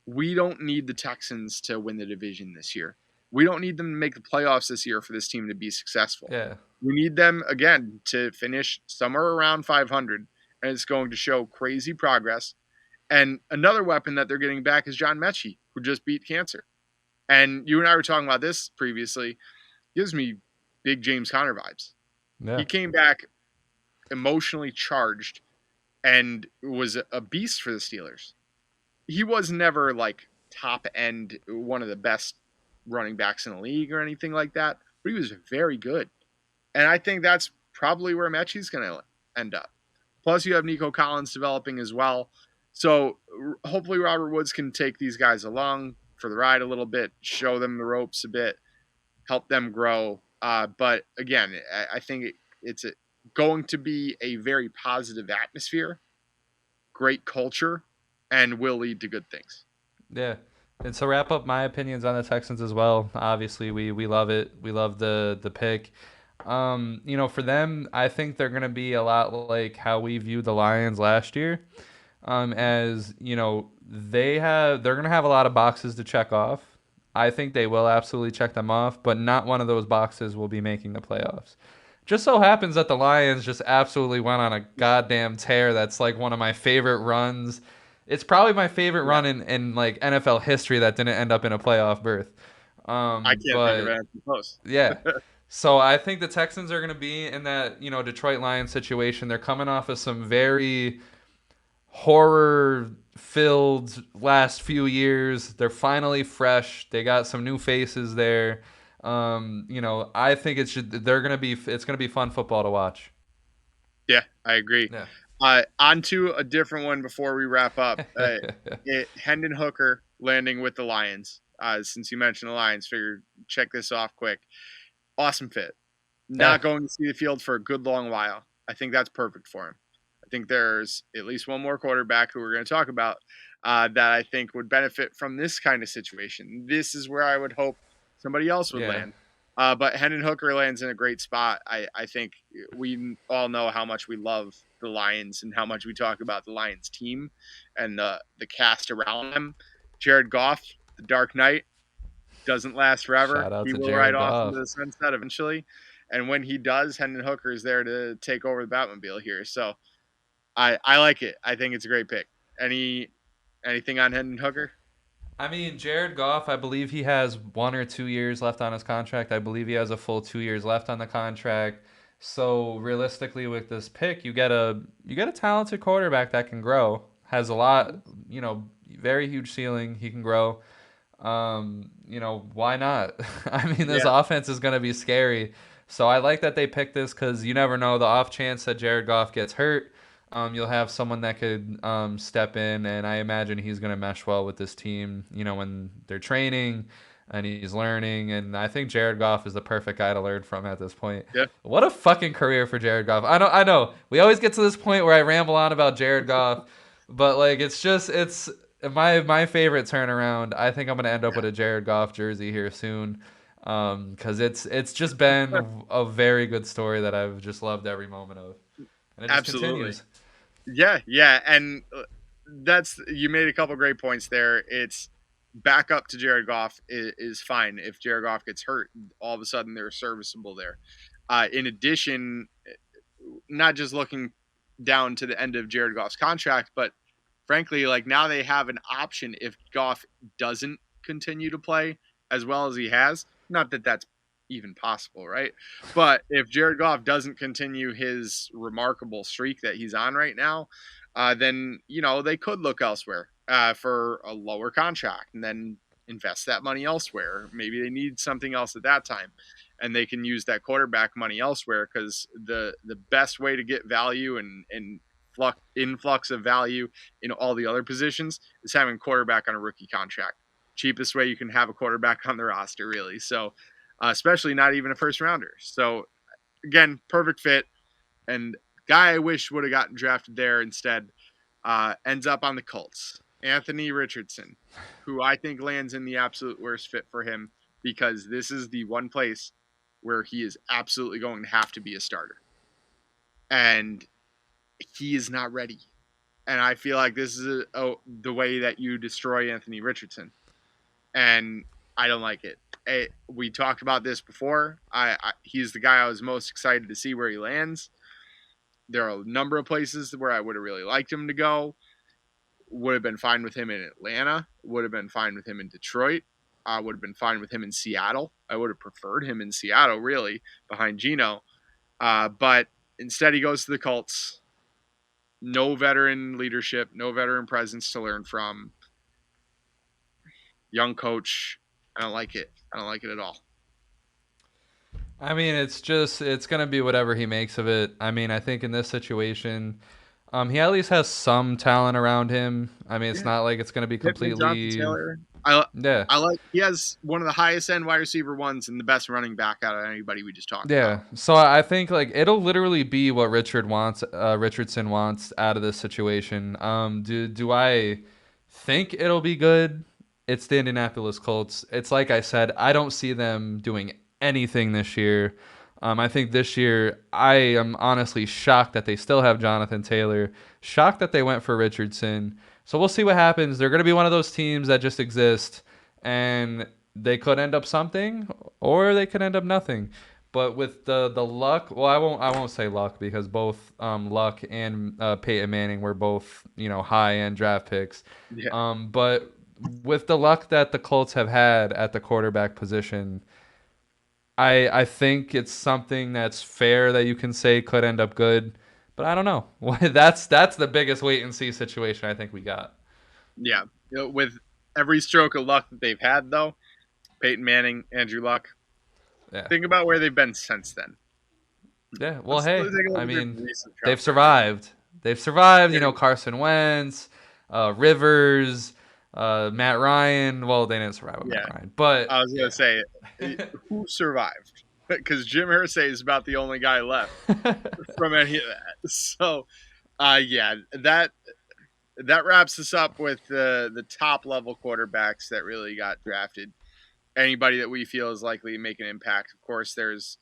We don't need the Texans to win the division this year. We don't need them to make the playoffs this year for this team to be successful. Yeah. We need them, again, to finish somewhere around 500, and it's going to show crazy progress. And another weapon that they're getting back is John Mechie, who just beat cancer. And you and I were talking about this previously. Gives me big James Conner vibes. Yeah. He came back emotionally charged and was a beast for the Steelers. He was never like top end, one of the best running backs in the league or anything like that, but he was very good. And I think that's probably where Mechie's going to end up. Plus, you have Nico Collins developing as well. So hopefully Robert Woods can take these guys along for the ride a little bit, show them the ropes a bit, help them grow. But again, I think it's going to be a very positive atmosphere, great culture, and will lead to good things. Yeah. And to wrap up my opinions on the Texans as well, obviously we love it. We love the pick. For them, I think they're gonna be a lot like how we viewed the Lions last year. As they're gonna have a lot of boxes to check off. I think they will absolutely check them off, but not one of those boxes will be making the playoffs. Just so happens that the Lions just absolutely went on a goddamn tear. That's like one of my favorite runs. It's probably my favorite run in like NFL history that didn't end up in a playoff berth. I can't think of anything close. Yeah. So I think the Texans are going to be in that, Detroit Lions situation. They're coming off of some very horror-filled last few years. They're finally fresh. They got some new faces there. I think it's going to be fun football to watch. Yeah, I agree. Yeah. On to a different one before we wrap up. Hendon Hooker landing with the Lions. Since you mentioned the Lions, figured check this off quick. Awesome fit. Not going to see the field for a good long while. I think that's perfect for him. I think there's at least one more quarterback who we're going to talk about that I think would benefit from this kind of situation. This is where I would hope somebody else would land. But Hendon Hooker lands in a great spot. I think we all know how much we love the Lions and how much we talk about the Lions team and the cast around them. Jared Goff, the Dark Knight, doesn't last forever. He will ride off into the sunset eventually. And when he does, Hendon Hooker is there to take over the Batmobile here. So I like it. I think it's a great pick. Anything on Hendon Hooker? I mean, Jared Goff, I believe he has 1 or 2 years left on his contract. I believe he has a full 2 years left on the contract. So realistically, with this pick, you get a talented quarterback that can grow. Has a lot, very huge ceiling. He can grow. Why not? I mean, this offense is going to be scary. So I like that they picked this because you never know. The off chance that Jared Goff gets hurt, you'll have someone that could step in, and I imagine he's going to mesh well with this team, when they're training. and he's learning. And I think Jared Goff is the perfect guy to learn from at this point. Yeah, What a fucking career for Jared Goff. I know. We always get to this point where I ramble on about Jared Goff, but like it's my favorite turnaround. I think I'm gonna end up with a Jared Goff jersey here soon, because it's just been a very good story that I've just loved every moment of, and it just absolutely. continues. Yeah, yeah, and that's you made a couple great points there. It's back up to Jared Goff is fine. If Jared Goff gets hurt, all of a sudden they're serviceable there. In addition, not just looking down to the end of Jared Goff's contract, but frankly, like now they have an option if Goff doesn't continue to play as well as he has. Not that that's even possible, right? But if Jared Goff doesn't continue his remarkable streak that he's on right now, then they could look elsewhere for a lower contract and then invest that money elsewhere. Maybe they need something else at that time, and they can use that quarterback money elsewhere because the best way to get value and influx of value in all the other positions is having a quarterback on a rookie contract. Cheapest way you can have a quarterback on the roster, really. So, especially not even a first rounder. So, again, perfect fit. And guy I wish would have gotten drafted there instead ends up on the Colts. Anthony Richardson, who I think lands in the absolute worst fit for him because this is the one place where he is absolutely going to have to be a starter. And he is not ready. And I feel like this is the way that you destroy Anthony Richardson. And I don't like it. We talked about this before. He's the guy I was most excited to see where he lands. There are a number of places where I would have really liked him to go. Would have been fine with him in Atlanta. Would have been fine with him in Detroit. Would have been fine with him in Seattle. I would have preferred him in Seattle, really, behind Geno. But instead, he goes to the Colts. No veteran leadership, no veteran presence to learn from. Young coach. I don't like it. I don't like it at all. I mean, it's gonna be whatever he makes of it. I mean, I think in this situation, he at least has some talent around him. I mean, it's Yeah. not like it's gonna be Pittman, Jonathan completely. Taylor. Yeah. I like he has one of the highest end wide receiver ones and the best running back out of anybody we just talked Yeah, about. so I think like it'll literally be what Richardson wants out of this situation. Do I think it'll be good? It's the Indianapolis Colts. It's like I said, I don't see them doing anything this year. I think this year I am honestly shocked that they still have Jonathan Taylor. Shocked that they went for Richardson. So we'll see what happens. They're going to be one of those teams that just exist, and they could end up something, or they could end up nothing. But with the luck, well, I won't say luck because both Luck and Peyton Manning were both high end draft picks. Yeah. But with the luck that the Colts have had at the quarterback position, I think it's something that's fair that you can say could end up good. But I don't know. That's the biggest wait and see situation I think we got. Yeah. With every stroke of luck that they've had though, Peyton Manning, Andrew Luck, Yeah. think about where they've been since then. Yeah. Well, Let's hey, take a look I at their mean, recent they've draft record. survived. They've survived. Carson Wentz, Rivers, Matt Ryan. Well, they didn't survive with Yeah. Matt Ryan, but I was gonna say who survived? Because Jim Irsay is about the only guy left from any of that. So yeah, that wraps us up with the top level quarterbacks that really got drafted. Anybody that we feel is likely to make an impact. Of course, there's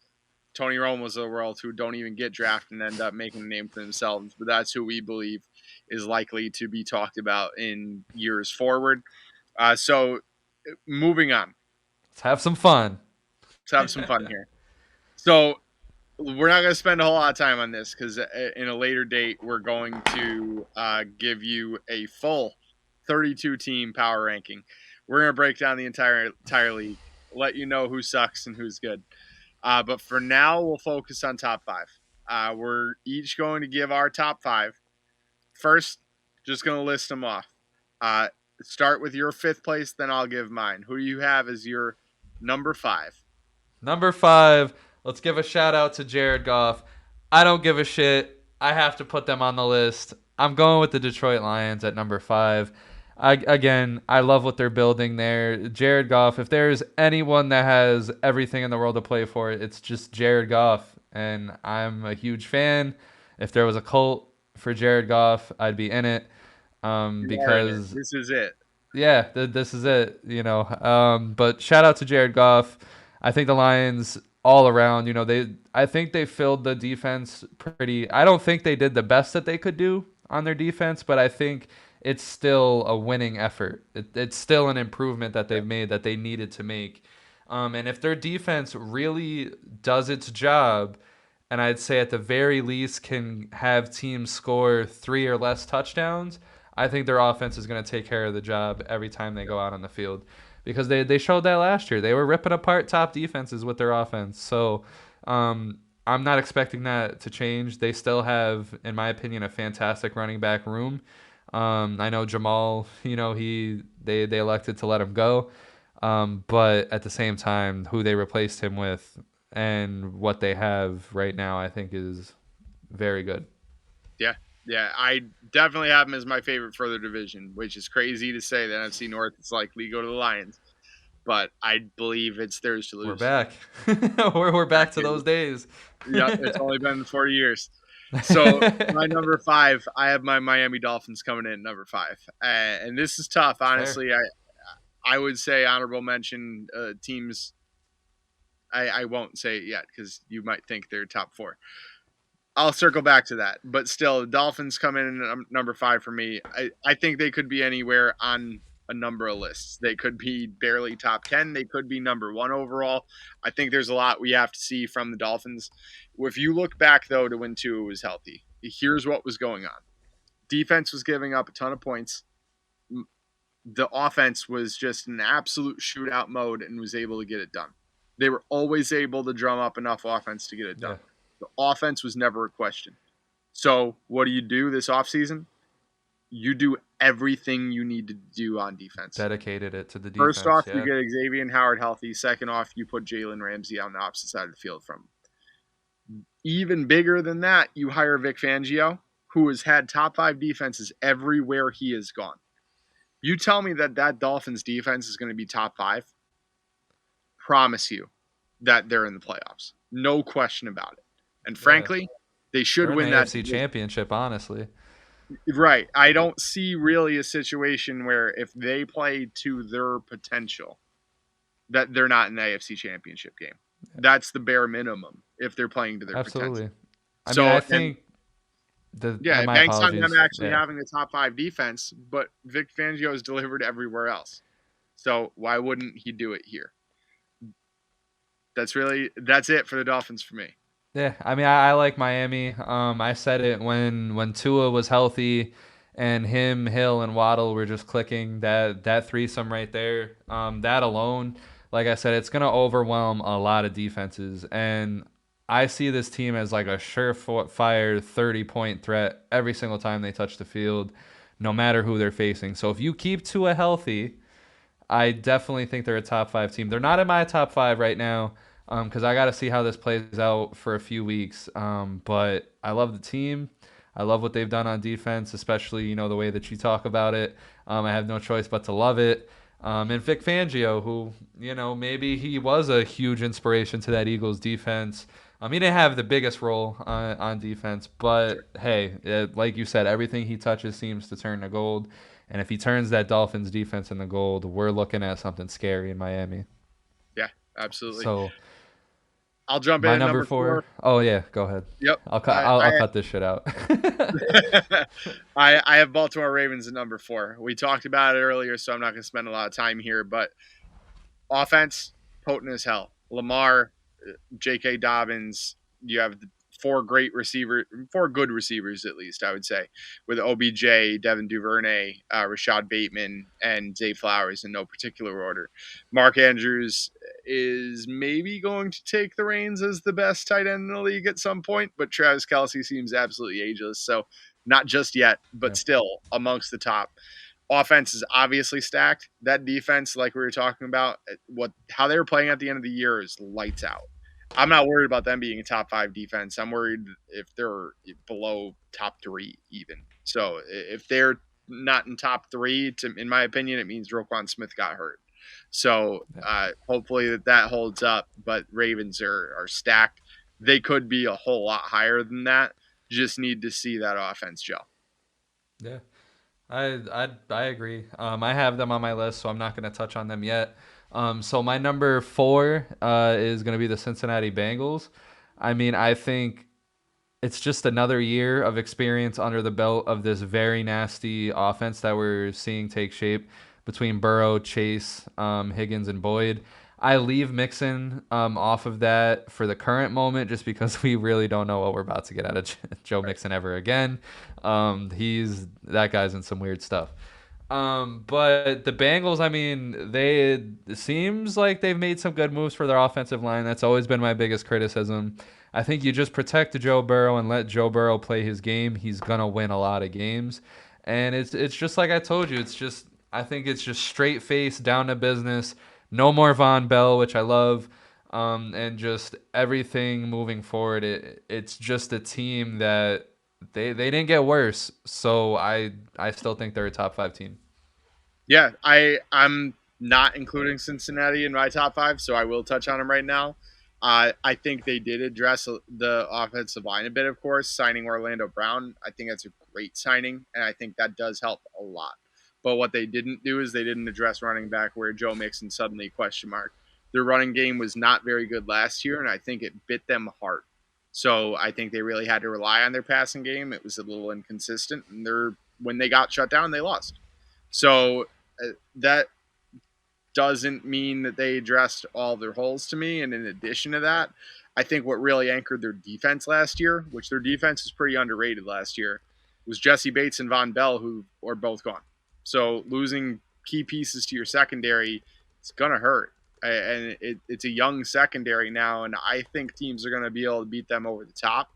Tony Romo's of the world who don't even get drafted and end up making a name for themselves, but that's who we believe is likely to be talked about in years forward. So moving on, let's have some fun. let's have some fun here. So we're not going to spend a whole lot of time on this because in a later date we're going to give you a full 32 team power ranking. We're going to break down the entire league, let you know who sucks and who's good. But for now, we'll focus on top five. We're each going to give our top five. First, just going to list them off. Start with your fifth place, then I'll give mine. Who do you have as your number five? Number 5. Let's give a shout out to Jared Goff. I don't give a shit. I have to put them on the list. I'm going with the Detroit Lions at number 5. I love what they're building there. Jared Goff, if there's anyone that has everything in the world to play for, it's just Jared Goff. And I'm a huge fan. If there was a cult for Jared Goff, I'd be in it. You are in it. Because This is it. yeah, this is it, But shout out to Jared Goff. I think the Lions all around, I think they filled the defense pretty. I don't think they did the best that they could do on their defense, but I think it's still a winning effort. It's still an improvement that they've made that they needed to make. And if their defense really does its job, and I'd say at the very least can have teams score 3 or less touchdowns, I think their offense is going to take care of the job every time they go out on the field because they showed that last year. They were ripping apart top defenses with their offense. So I'm not expecting that to change. They still have, in my opinion, a fantastic running back room. I know Jamal, they elected to let him go. But at the same time, who they replaced him with and what they have right now, I think is very good. Yeah. Yeah, I definitely have him as my favorite for the division, which is crazy to say. The NFC North is likely to go to the Lions, but I believe it's theirs to We're lose. back. we're back to those days. Yep, it's only been 40 years. So my number 5, I have my Miami Dolphins coming in at number 5, and this is tough. Fair. Honestly, I would say honorable mention teams. I won't say it yet because you might think they're top 4. I'll circle back to that, but still, the Dolphins come in at number 5 for me. I think they could be anywhere on a number of lists. They could be barely top 10. They could be number 1 overall. I think there's a lot we have to see from the Dolphins. If you look back, though, to when Tua was healthy, here's what was going on. Defense was giving up a ton of points. The offense was just an absolute shootout mode and was able to get it done. They were always able to drum up enough offense to get it Yeah. done. The offense was never a question. So what do this offseason? You do everything you need to do on defense. Dedicated it to the First defense. off, you Yeah. get Xavier Howard healthy. Second off, you put Jalen Ramsey on the opposite side of the field from him. Even bigger than that, you hire Vic Fangio, who has had top 5 defenses everywhere he has gone. You tell me that Dolphins defense is going to be top 5, promise you that they're in the playoffs. No question about it. And Yeah. frankly, they should They're in the win that AFC division. Championship, honestly. Right. I don't see really a situation where if they play to their potential, that they're not in the AFC Championship game. That's the bare minimum if they're playing to their Absolutely. potential. I mean, I So, and think the yeah, it my banks on them apologies. actually Yeah. having the top 5 defense, but Vic Fangio has delivered everywhere else. So why wouldn't he do it here? That's it for the Dolphins for me. Yeah, I mean, I like Miami. I said it when Tua was healthy, and him, Hill, and Waddle were just clicking. That threesome right there, that alone, like I said, it's gonna overwhelm a lot of defenses, and I see this team as like a surefire 30-point threat every single time they touch the field, no matter who they're facing. So if you keep Tua healthy, I definitely think they're a top 5 team. They're not in my top 5 right now because I got to see how this plays out for a few weeks. But I love the team. I love what they've done on defense, especially the way that you talk about it. I have no choice but to love it. And Vic Fangio, who maybe he was a huge inspiration to that Eagles defense. He didn't have the biggest role on defense, but hey, like you said, everything he touches seems to turn to gold. And if he turns that Dolphins defense into gold, we're looking at something scary in Miami. Yeah, absolutely. So I'll jump in my at number number 4. 4. Oh yeah, go ahead. Yep. I'll cut. I, I'll I cut this shit out. I have Baltimore Ravens at number 4. We talked about it earlier, so I'm not going to spend a lot of time here. But offense, potent as hell. Lamar, J.K. Dobbins. You have 4 good receivers at least, I would say, with OBJ, Devin Duvernay, Rashad Bateman, and Zay Flowers in no particular order. Mark Andrews is maybe going to take the reins as the best tight end in the league at some point, but Travis Kelce seems absolutely ageless. So not just yet, but Yeah. still amongst the top. Offense is obviously stacked. That defense, like we were talking about, how they were playing at the end of the year is lights out. I'm not worried about them being a top 5 defense. I'm worried if they're below top 3 even. So if they're not in top three, in my opinion, it means Roquan Smith got hurt. So hopefully that holds up. But Ravens are stacked. They could be a whole lot higher than that. Just need to see that offense gel. Yeah. I agree. I have them on my list, so I'm not going to touch on them yet. So my number 4 is going to be the Cincinnati Bengals. I mean, I think it's just another year of experience under the belt of this very nasty offense that we're seeing take shape between Burrow, Chase, Higgins, and Boyd. I leave Mixon off of that for the current moment just because we really don't know what we're about to get out of Joe Mixon ever again. That guy's in some weird stuff. But the Bengals, I mean, it seems like they've made some good moves for their offensive line. That's always been my biggest criticism. I think you just protect Joe Burrow and let Joe Burrow play his game. He's gonna win a lot of games, and it's just like I told you. I think it's just straight face down to business. No more Von Bell, which I love, and just everything moving forward. It's just a team that they didn't get worse, so I still think they're a top 5 team. Yeah, I'm not including Cincinnati in my top five, so I will touch on them right now. I think they did address the offensive line a bit, of course, signing Orlando Brown. I think that's a great signing, and I think that does help a lot. But what they didn't do is they didn't address running back, where Joe Mixon suddenly question mark. Their running game was not very good last year, and I think it bit them hard. So I think they really had to rely on their passing game. It was a little inconsistent, and when they got shut down, they lost. So that doesn't mean that they addressed all their holes to me. And in addition to that, I think what really anchored their defense last year, which their defense is pretty underrated last year, was Jesse Bates and Von Bell, who are both gone. So losing key pieces to your secondary, it's going to hurt. And it's a young secondary now, and I think teams are going to be able to beat them over the top.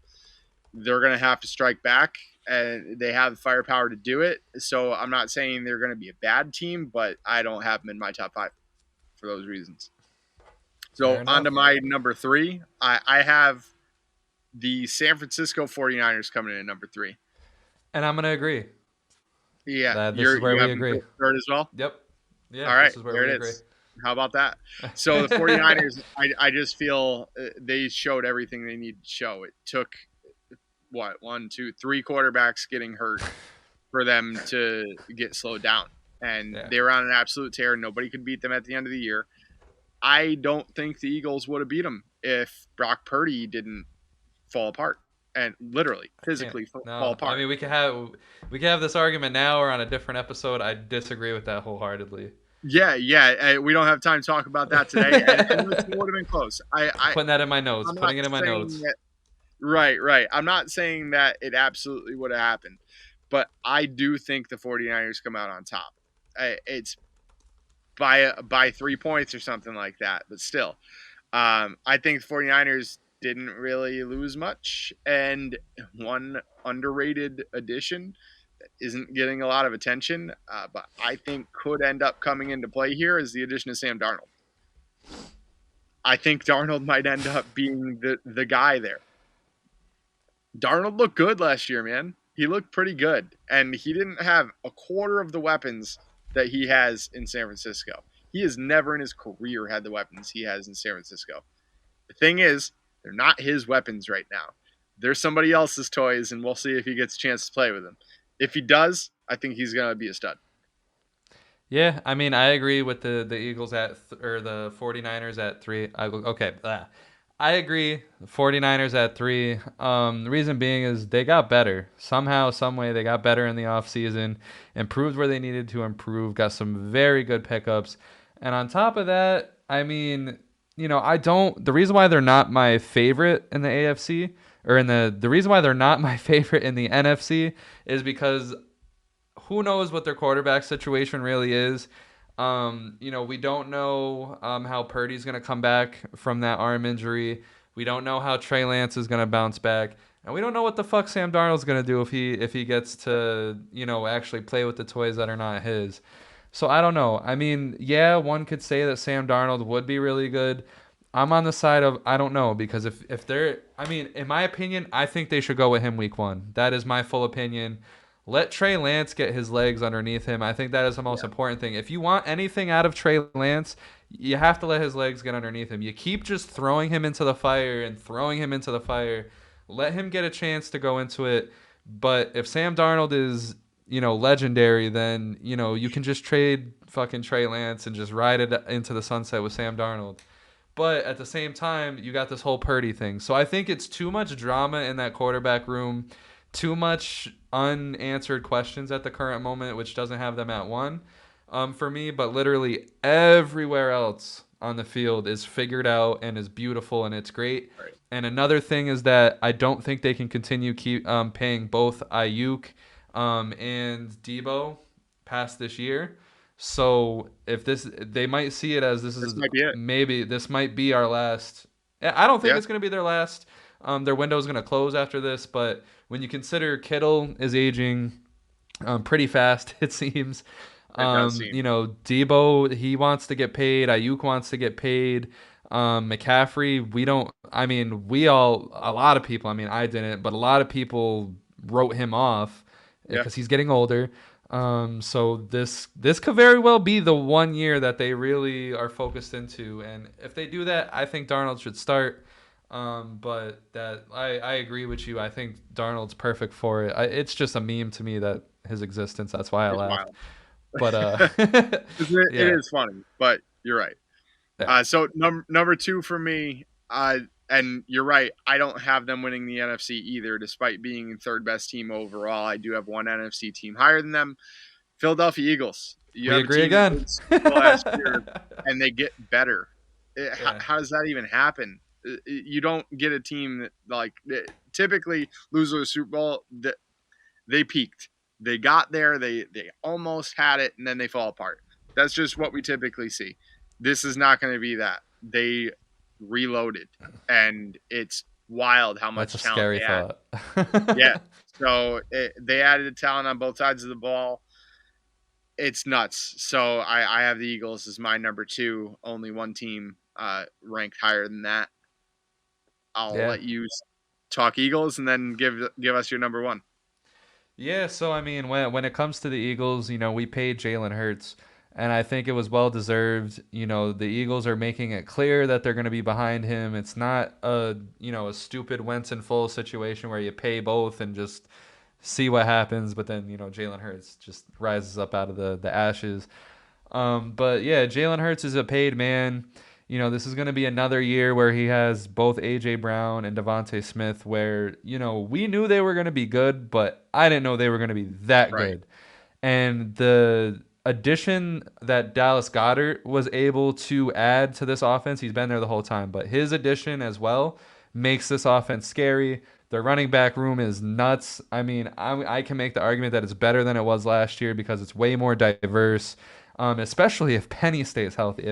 They're going to have to strike back, and they have the firepower to do it. So I'm not saying they're going to be a bad team, but I don't have them in my top five for those reasons. So on to my number 3. I have the San Francisco 49ers coming in at number 3. And I'm going to agree. Yeah. This is where we agree. Third as well? Yep. Yeah, all right, this is where there we it agree. is. How about that? So the 49ers, I just feel they showed everything they needed to show. It took, 1, 2, 3 quarterbacks getting hurt for them to get slowed down. And they were on an absolute tear. Nobody could beat them at the end of the year. I don't think the Eagles would have beat them if Brock Purdy didn't fall apart. And literally, physically fall apart. I mean, we could have this argument now or on a different episode. I disagree with that wholeheartedly. Yeah. We don't have time to talk about that today. And it would have been close. Putting that in my notes. Putting it in my notes. Right. I'm not saying that it absolutely would have happened, but I do think the 49ers come out on top. It's by 3 points or something like that, but still. I think the 49ers didn't really lose much, and one underrated addition that isn't getting a lot of attention, but I think could end up coming into play here is the addition of Sam Darnold. I think Darnold might end up being the guy there. Darnold looked good last year, man. He looked pretty good, and he didn't have a quarter of the weapons that he has in San Francisco. He has never in his career had the weapons he has in San Francisco. The thing is, they're not his weapons right now. They're somebody else's toys, and we'll see if he gets a chance to play with them. If he does, I think he's going to be a stud. Yeah, I mean, I agree with the Eagles or the 49ers at 3. I agree. The 49ers at 3. The reason being is they got better. Somehow, some way, they got better in the offseason, improved where they needed to improve, got some very good pickups. And on top of that, I mean, the reason why they're not my favorite in the AFC, or the reason why they're not my favorite in the NFC is because who knows what their quarterback situation really is. We don't know how Purdy's going to come back from that arm injury. We don't know how Trey Lance is going to bounce back. And we don't know what the fuck Sam Darnold's going to do if he gets to, actually play with the toys that are not his. So I don't know. I mean, yeah, one could say that Sam Darnold would be really good. I'm on the side of I don't know, because if they're, I mean, in my opinion, I think they should go with him week 1. That is my full opinion. let Trey Lance get his legs underneath him. I think that is the most Yeah, important thing. If you want anything out of Trey Lance, you have to let his legs get underneath him. You keep just throwing him into the fire and throwing him into the fire. Let him get a chance to go into it. But if Sam Darnold is, legendary, then, you can just trade fucking Trey Lance and just ride it into the sunset with Sam Darnold. But at the same time, you got this whole Purdy thing. So I think it's too much drama in that quarterback room, too much unanswered questions at the current moment, which doesn't have them at one for me. But literally everywhere else on the field is figured out and is beautiful and it's great. right. And another thing is that I don't think they can continue keep paying both Ayuk and Debo past this year. So if they might see it as this This is might be it. maybe this might be our last. I don't think Yeah, it's going to be their last. Their window is going to close after this, but when you consider Kittle is aging pretty fast, it seems. it does seem Debo, he wants to get paid. Ayuk wants to get paid. McCaffrey, we don't. I mean, a lot of people. I mean, I didn't, but a lot of people wrote him off yeah. because he's getting older. So this could very well be the one year that they really are focused into, and if they do that, I think Darnold should start. But that I agree with you. I think Darnold's perfect for it. It's just a meme to me that his existence. That's why I It's laughed. wild. But It yeah, is funny, but you're right. yeah, So number two for me, and you're right. I don't have them winning the NFC either, despite being third best team overall. I do have one NFC team higher than them. Philadelphia Eagles. You we have a agree team that again. did Super Bowl last year, and they get better. Yeah, How does that even happen? You don't get a team that typically lose a Super Bowl. That they peaked. They got there. They almost had it, and then they fall apart. That's just what we typically see. This is not going to be that. They reloaded, and it's wild how that's a much talent scary they had. thought. Yeah. So they added talent on both sides of the ball. It's nuts. So I have the Eagles as my number two. Only one team ranked higher than that. I'll Yeah. let you talk Eagles and then give us your number one. Yeah, so I mean, when it comes to the Eagles, we paid Jalen Hurts, and I think it was well deserved. The Eagles are making it clear that they're going to be behind him. It's not a stupid Wentz and full situation where you pay both and just see what happens, but then Jalen Hurts just rises up out of the ashes. But yeah, Jalen Hurts is a paid man. This is going to be another year where he has both AJ Brown and Devontae Smith, where we knew they were going to be good, but I didn't know they were going to be that Right. good. And the addition that Dallas Goedert was able to add to this offense, he's been there the whole time, but his addition as well makes this offense scary. Their running back room is nuts. I mean, I can make the argument that it's better than it was last year because it's way more diverse, especially if Penny stays healthy.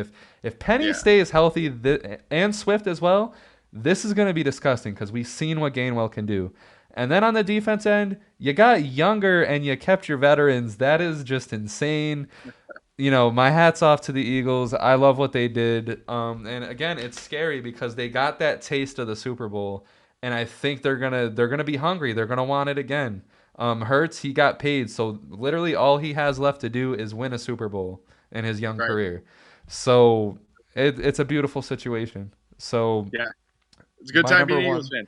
If Penny Yeah. stays healthy and Swift as well, this is going to be disgusting because we've seen what Gainwell can do. And then on the defense end, you got younger and you kept your veterans. That is just insane. My hat's off to the Eagles. I love what they did. And again, it's scary because they got that taste of the Super Bowl, and I think they're gonna be hungry. They're gonna want it again. Hurts, he got paid, so literally all he has left to do is win a Super Bowl in his young Right. career. So it's a beautiful situation. So Yeah. It's a good my time number being an Eagles one, fan.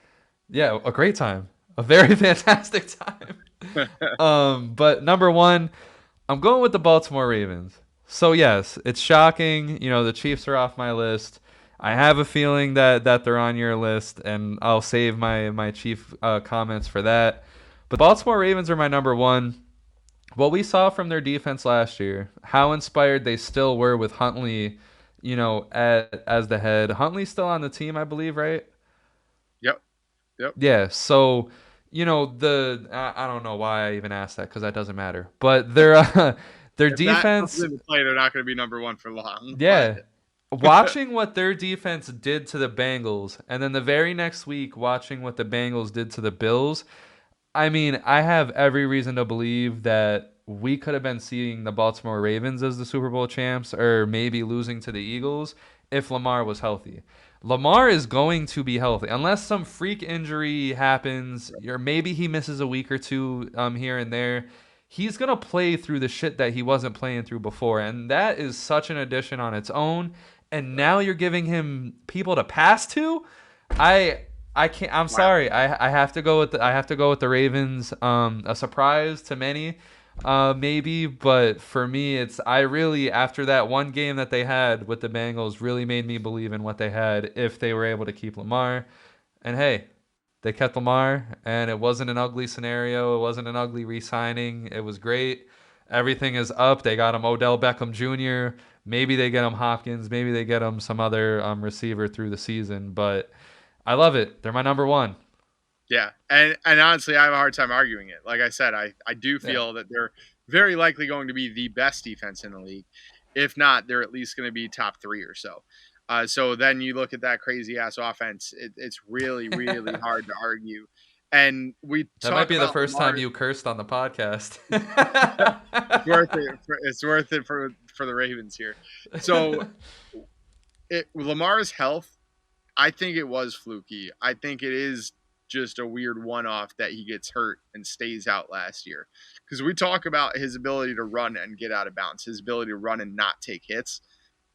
yeah, a great time, a very fantastic time. But number one, I'm going with the Baltimore Ravens. So yes, it's shocking. The Chiefs are off my list. I have a feeling that they're on your list, and I'll save my Chief comments for that. But the Baltimore Ravens are my number one. What we saw from their defense last year, how inspired they still were with Huntley, as the head. Huntley's still on the team, I believe, right? Yep. Yep. Yeah, so I don't know why I even asked that because that doesn't matter. But their If that comes defense, into play, they're not going to be number one for long. But yeah, watching what their defense did to the Bengals, and then the very next week watching what the Bengals did to the Bills. I mean, I have every reason to believe that we could have been seeing the Baltimore Ravens as the Super Bowl champs, or maybe losing to the Eagles. if Lamar was healthy. Lamar is going to be healthy unless some freak injury happens, or maybe he misses a week or two here and there. He's gonna play through the shit that he wasn't playing through before, and that is such an addition on its own. And now you're giving him people to pass to. I I can't. I'm Wow. sorry. I have to go with I have to go with the Ravens. A surprise to many, maybe, but for me, it's I really after that one game that they had with the Bengals really made me believe in what they had if they were able to keep Lamar. And hey, they kept Lamar, and it wasn't an ugly scenario. It wasn't an ugly re-signing. It was great. Everything is up. They got him Odell Beckham Jr. Maybe they get him Hopkins. Maybe they get him some other receiver through the season. But I love it. They're my number one. Yeah, and honestly, I have a hard time arguing it. Like I said, I do Yeah. feel that they're very likely going to be the best defense in the league. If not, they're at least going to be top three or so. So then you look at that crazy ass offense. It's really really hard to argue. And we That might talk be the about first time Lamar. you cursed on the podcast. It's worth it. It's worth it for the Ravens here. So Lamar's health, I think it was fluky. I think it is just a weird one off that he gets hurt and stays out last year. Because we talk about his ability to run and get out of bounds, his ability to run and not take hits.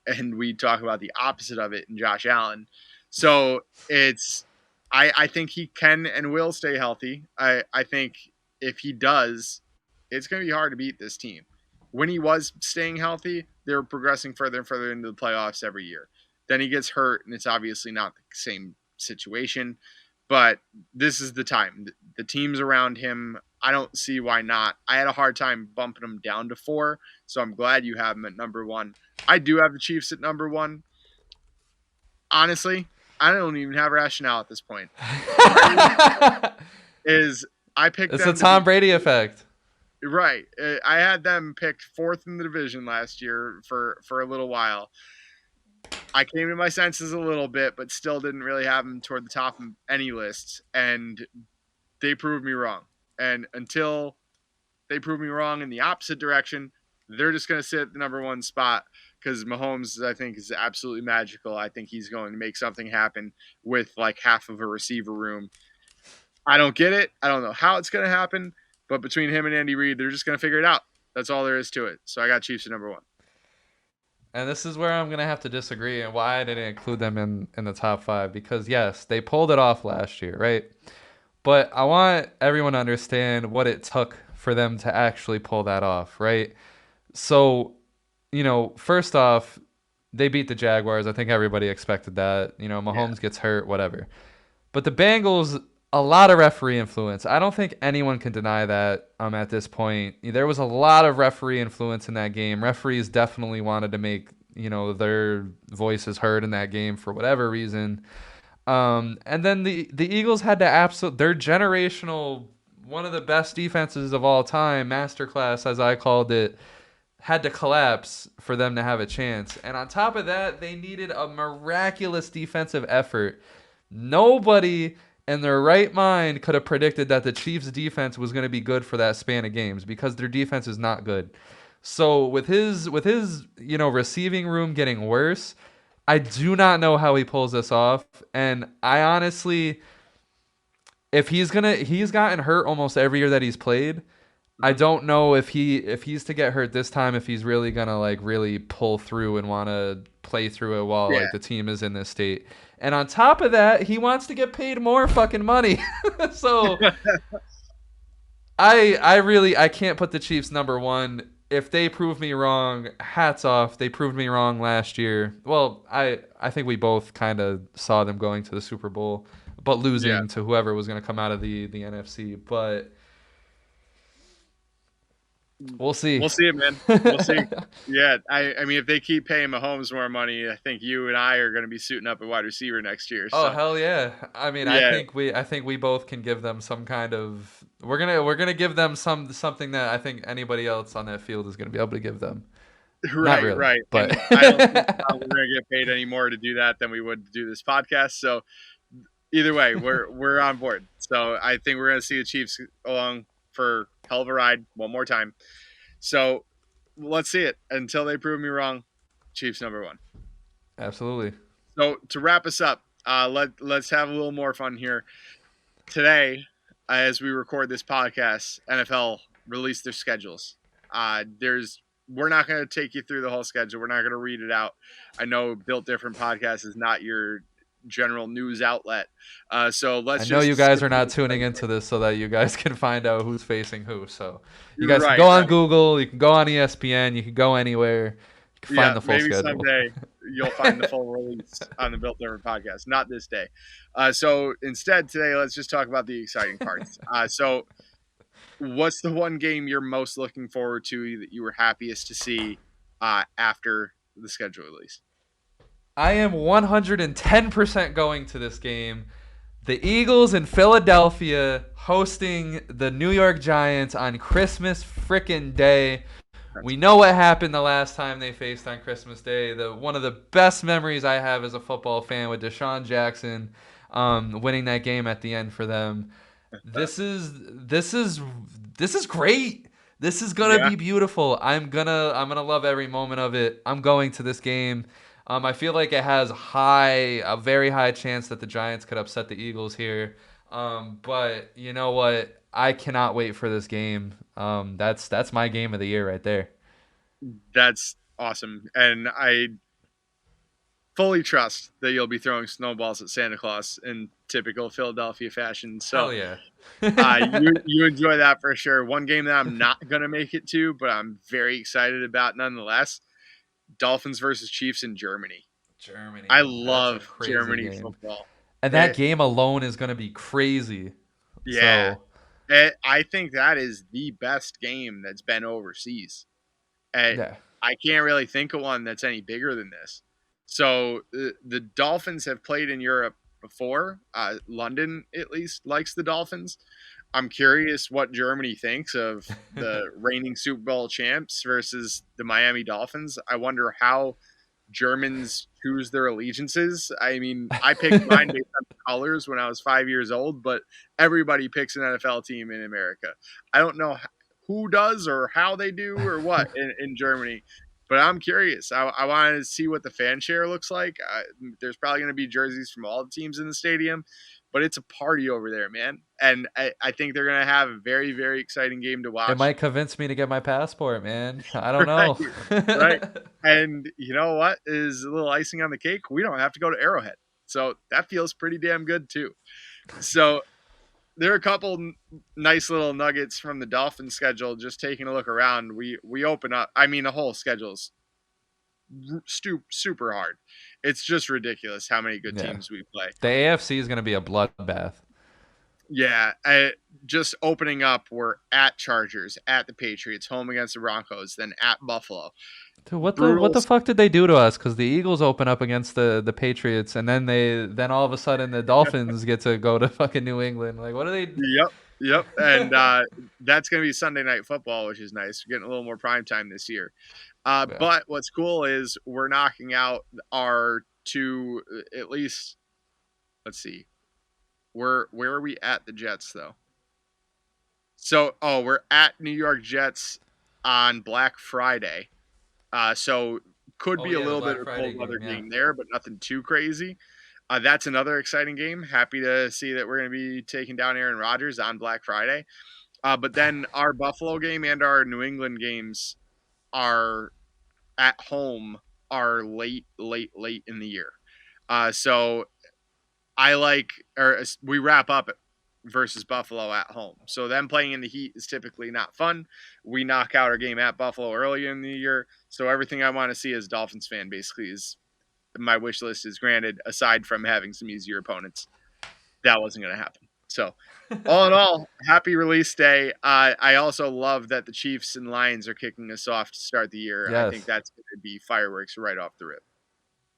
And we talk about the opposite of it in Josh Allen. So I think he can and will stay healthy. I think if he does, it's going to be hard to beat this team. When he was staying healthy, they were progressing further and further into the playoffs every year. Then he gets hurt, and it's obviously not the same situation. But this is the time. The teams around him, I don't see why not. I had a hard time bumping him down to 4, so I'm glad you have him at number 1. I do have the Chiefs at number 1. Honestly, I don't even have rationale at this point. Is I picked It's the them to be Tom Brady effect. right. I had them picked 4th in the division last year for a little while. I came to my senses a little bit, but still didn't really have them toward the top of any lists, and they proved me wrong. And until they prove me wrong in the opposite direction, they're just going to sit at the number 1 spot because Mahomes, I think, is absolutely magical. I think he's going to make something happen with like half of a receiver room. I don't get it. I don't know how it's going to happen, but between him and Andy Reid, they're just going to figure it out. That's all there is to it. So I got Chiefs at number 1. And this is where I'm going to have to disagree and why I didn't include them in the top 5. Because, yes, they pulled it off last year, right? But I want everyone to understand what it took for them to actually pull that off, right? So, first off, they beat the Jaguars. I think everybody expected that. Yeah. Mahomes gets hurt, whatever. But the Bengals, a lot of referee influence. I don't think anyone can deny that at this point. There was a lot of referee influence in that game. Referees definitely wanted to make, their voices heard in that game for whatever reason. And then the Eagles had to their generational, one of the best defenses of all time, masterclass as I called it, had to collapse for them to have a chance. And on top of that, they needed a miraculous defensive effort. Nobody in their right mind could have predicted that the Chiefs' defense was going to be good for that span of games because their defense is not good. So with his receiving room getting worse, I do not know how he pulls this off. And I honestly, if he's gotten hurt almost every year that he's played. I Mm-hmm. don't know if he's to get hurt this time, if he's really gonna like really pull through and want to play through it while Yeah. like the team is in this state. And on top of that, he wants to get paid more fucking money. So I can't put the Chiefs number 1. If they prove me wrong, hats off. They proved me wrong last year. Well, I think we both kind of saw them going to the Super Bowl, but Yeah. losing to whoever was going to come out of the NFC. But we'll see. We'll see it, man. We'll see. Yeah, I mean, if they keep paying Mahomes more money, I think you and I are going to be suiting up at wide receiver next year. Oh So hell yeah! I mean, I yeah, think we both can give them some kind of. We're gonna give them something that I think anybody else on that field is gonna be able to give them. Not right, really, right. but And I don't think we're going to get paid any more to do that than we would to do this podcast. So either way, we're on board. So I think we're going to see the Chiefs along for hell of a ride one more time. So let's see it until they prove me wrong. Chiefs number 1. Absolutely. So to wrap us up, let's have a little more fun here today. As we record this podcast, NFL released their schedules. There's We're not going to take you through the whole schedule. We're not going to read it out. I know Built Different podcast is not your general news outlet, so I let's know you just guys skip are through not the tuning into schedule. this so that you guys can find out who's facing who. So you guys can Right, go on right. Google, you can go on ESPN, you can go anywhere, you can Yeah, find the full maybe schedule. someday you'll find the full release on the Built Different podcast. Not this day. So instead, today, let's just talk about the exciting parts. So, what's the one game you're most looking forward to that you were happiest to see after the schedule release? I am 110% going to this game. The Eagles in Philadelphia hosting the New York Giants on Christmas frickin' Day. That's We know what happened the last time they faced on Christmas Day. One of the best memories I have as a football fan with Deshaun Jackson winning that game at the end for them. that. This is great. This is gonna Yeah, be beautiful. I'm gonna love every moment of it. I'm going to this game. I feel like it has a very high chance that the Giants could upset the Eagles here. But you know what? I cannot wait for this game. That's my game of the year right there. that's awesome, and I fully trust that you'll be throwing snowballs at Santa Claus in typical Philadelphia fashion. So Hell yeah. you enjoy that for sure. One game that I'm not gonna make it to, but I'm very excited about nonetheless. Dolphins versus Chiefs in Germany. I Germany. That's a love crazy Germany game. football. And that It, game alone is gonna be crazy. yeah, So I think that is the best game that's been overseas. Eh, yeah. I can't really think of one that's any bigger than this. So the Dolphins have played in Europe before. London, at least, likes the Dolphins. I'm curious what Germany thinks of the reigning Super Bowl champs versus the Miami Dolphins. I wonder how Germans choose their allegiances. I mean, I picked mine based on the colors when I was 5 years old, but everybody picks an NFL team in America. I don't know who does or how they do or what in Germany, but I'm curious. I wanted to see what the fan share looks like. There's probably going to be jerseys from all the teams in the stadium, but it's a party over there, man. And I think they're going to have a very, very exciting game to It watch. might convince me to get my passport, man. I don't Right, know. right. And you know what is a little icing on the cake? We don't have to go to Arrowhead. So that feels pretty damn good too. So there are a couple nice little nuggets from the Dolphins schedule. Just taking a look around, we open up. I mean, the whole schedule's super hard. It's just ridiculous how many good Yeah. teams we play. The AFC is going to be a bloodbath. Yeah, just opening up, we're at Chargers, at the Patriots, home against the Broncos, then at Buffalo. Dude, what Brutal. the fuck did they do to us? Because the Eagles open up against the Patriots, and then all of a sudden the Dolphins get to go to fucking New England. Like, what are they? Yep, yep. And that's going to be Sunday Night Football, which is nice. We're getting a little more prime time this year. Yeah. But what's cool is we're knocking out our two, at least, let's see. Where are we at the Jets, though? So, we're at New York Jets on Black Friday. So could Oh be a yeah, the little bit Black of a Friday cold weather game. Yeah. game there, but nothing too crazy. That's another exciting game. Happy to see that we're going to be taking down Aaron Rodgers on Black Friday. But then our Buffalo game and our New England games are at home are late in the year. So I like, or we wrap up versus Buffalo at home. So them playing in the heat is typically not fun. We knock out our game at Buffalo early in the year. So everything I want to see as Dolphins fan basically is my wish list is granted, aside from having some easier opponents. That wasn't going to happen. So all in all, happy release day. I also love that the Chiefs and Lions are kicking us off to start the year. I think Yes. that's going to be fireworks right off the rip.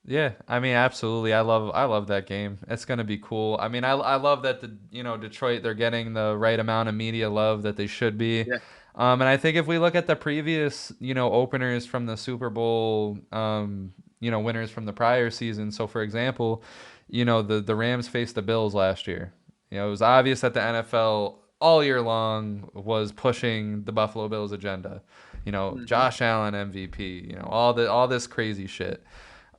Yeah, I mean, absolutely. I love that game. It's gonna be cool. I mean, I love that Detroit, they're getting the right amount of media love that they should be. Yeah. And I think if we look at the previous openers from the Super Bowl winners from the prior season. So for example, the Rams faced the Bills last year. It was obvious that the NFL all year long was pushing the Buffalo Bills agenda. Mm-hmm. Josh Allen MVP. All this crazy shit.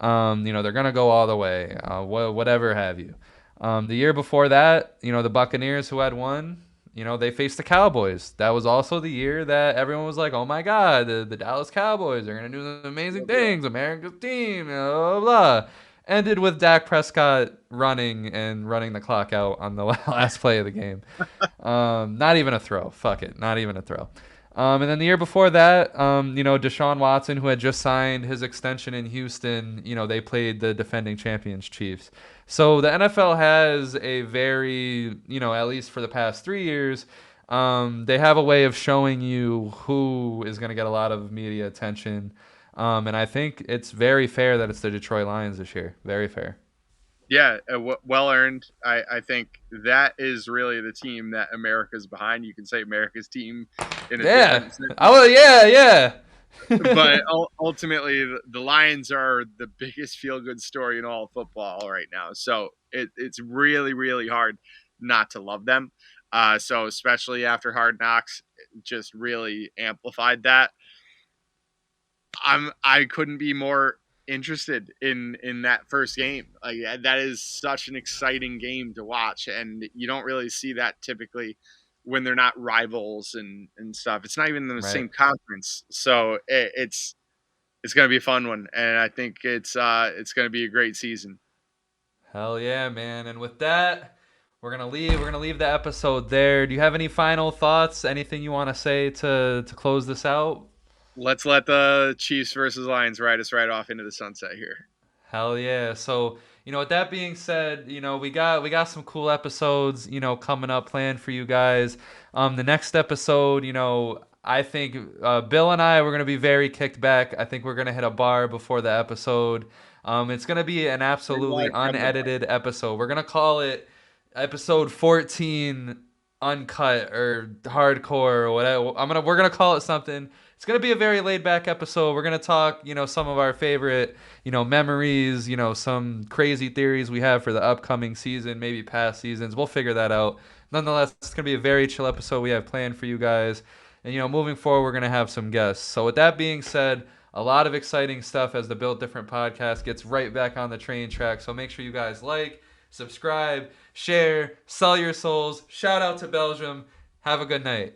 They're gonna go all the way, whatever have you. The year before that, the Buccaneers who had won, they faced the Cowboys. That was also the year that everyone was like, "Oh my God, the Dallas Cowboys are gonna do amazing things, America's team." Blah, blah, blah. Ended with Dak Prescott running the clock out on the last play of the game. Not even a throw. Fuck it, not even a throw. And then the year before that, Deshaun Watson, who had just signed his extension in Houston, they played the defending champions Chiefs. So the NFL has a very, at least for the past 3 years, they have a way of showing you who is going to get a lot of media attention. And I think it's very fair that it's the Detroit Lions this year. Very fair. Yeah, well earned. I think that is really the team that America's behind. You can say America's team in a Yeah. different Oh, sentence. yeah, yeah. But ultimately, the Lions are the biggest feel good story in all of football right now. So it's really, really hard not to love them. So, especially after Hard Knocks, just really amplified that. I couldn't be more interested in that first game. Like that is such an exciting game to watch, and you don't really see that typically when they're not rivals and stuff. It's not even in the Right. same conference, so it's going to be a fun one, and I think it's going to be a great season. Hell yeah, man. And with that, we're gonna leave. We're gonna leave the episode there. Do you have any final thoughts? Anything you want to say to close this out? Let's let the Chiefs versus Lions ride us right off into the sunset here. Hell yeah. So, with that being said, we got some cool episodes, coming up planned for you guys. The next episode, I think Bill and I we're gonna be very kicked back. I think we're gonna hit a bar before the episode. It's gonna be an Bring absolutely live from the bar. unedited episode. We're gonna call it episode 14 uncut or hardcore or whatever. We're gonna call it something. It's gonna be a very laid back episode. We're gonna talk, some of our favorite, memories, some crazy theories we have for the upcoming season, maybe past seasons. We'll figure that out. Nonetheless, it's gonna be a very chill episode we have planned for you guys. And moving forward, we're gonna have some guests. So with that being said, a lot of exciting stuff as the Built Different podcast gets right back on the train track. So make sure you guys like, subscribe, share, sell your souls. Shout out to Belgium. Have a good night.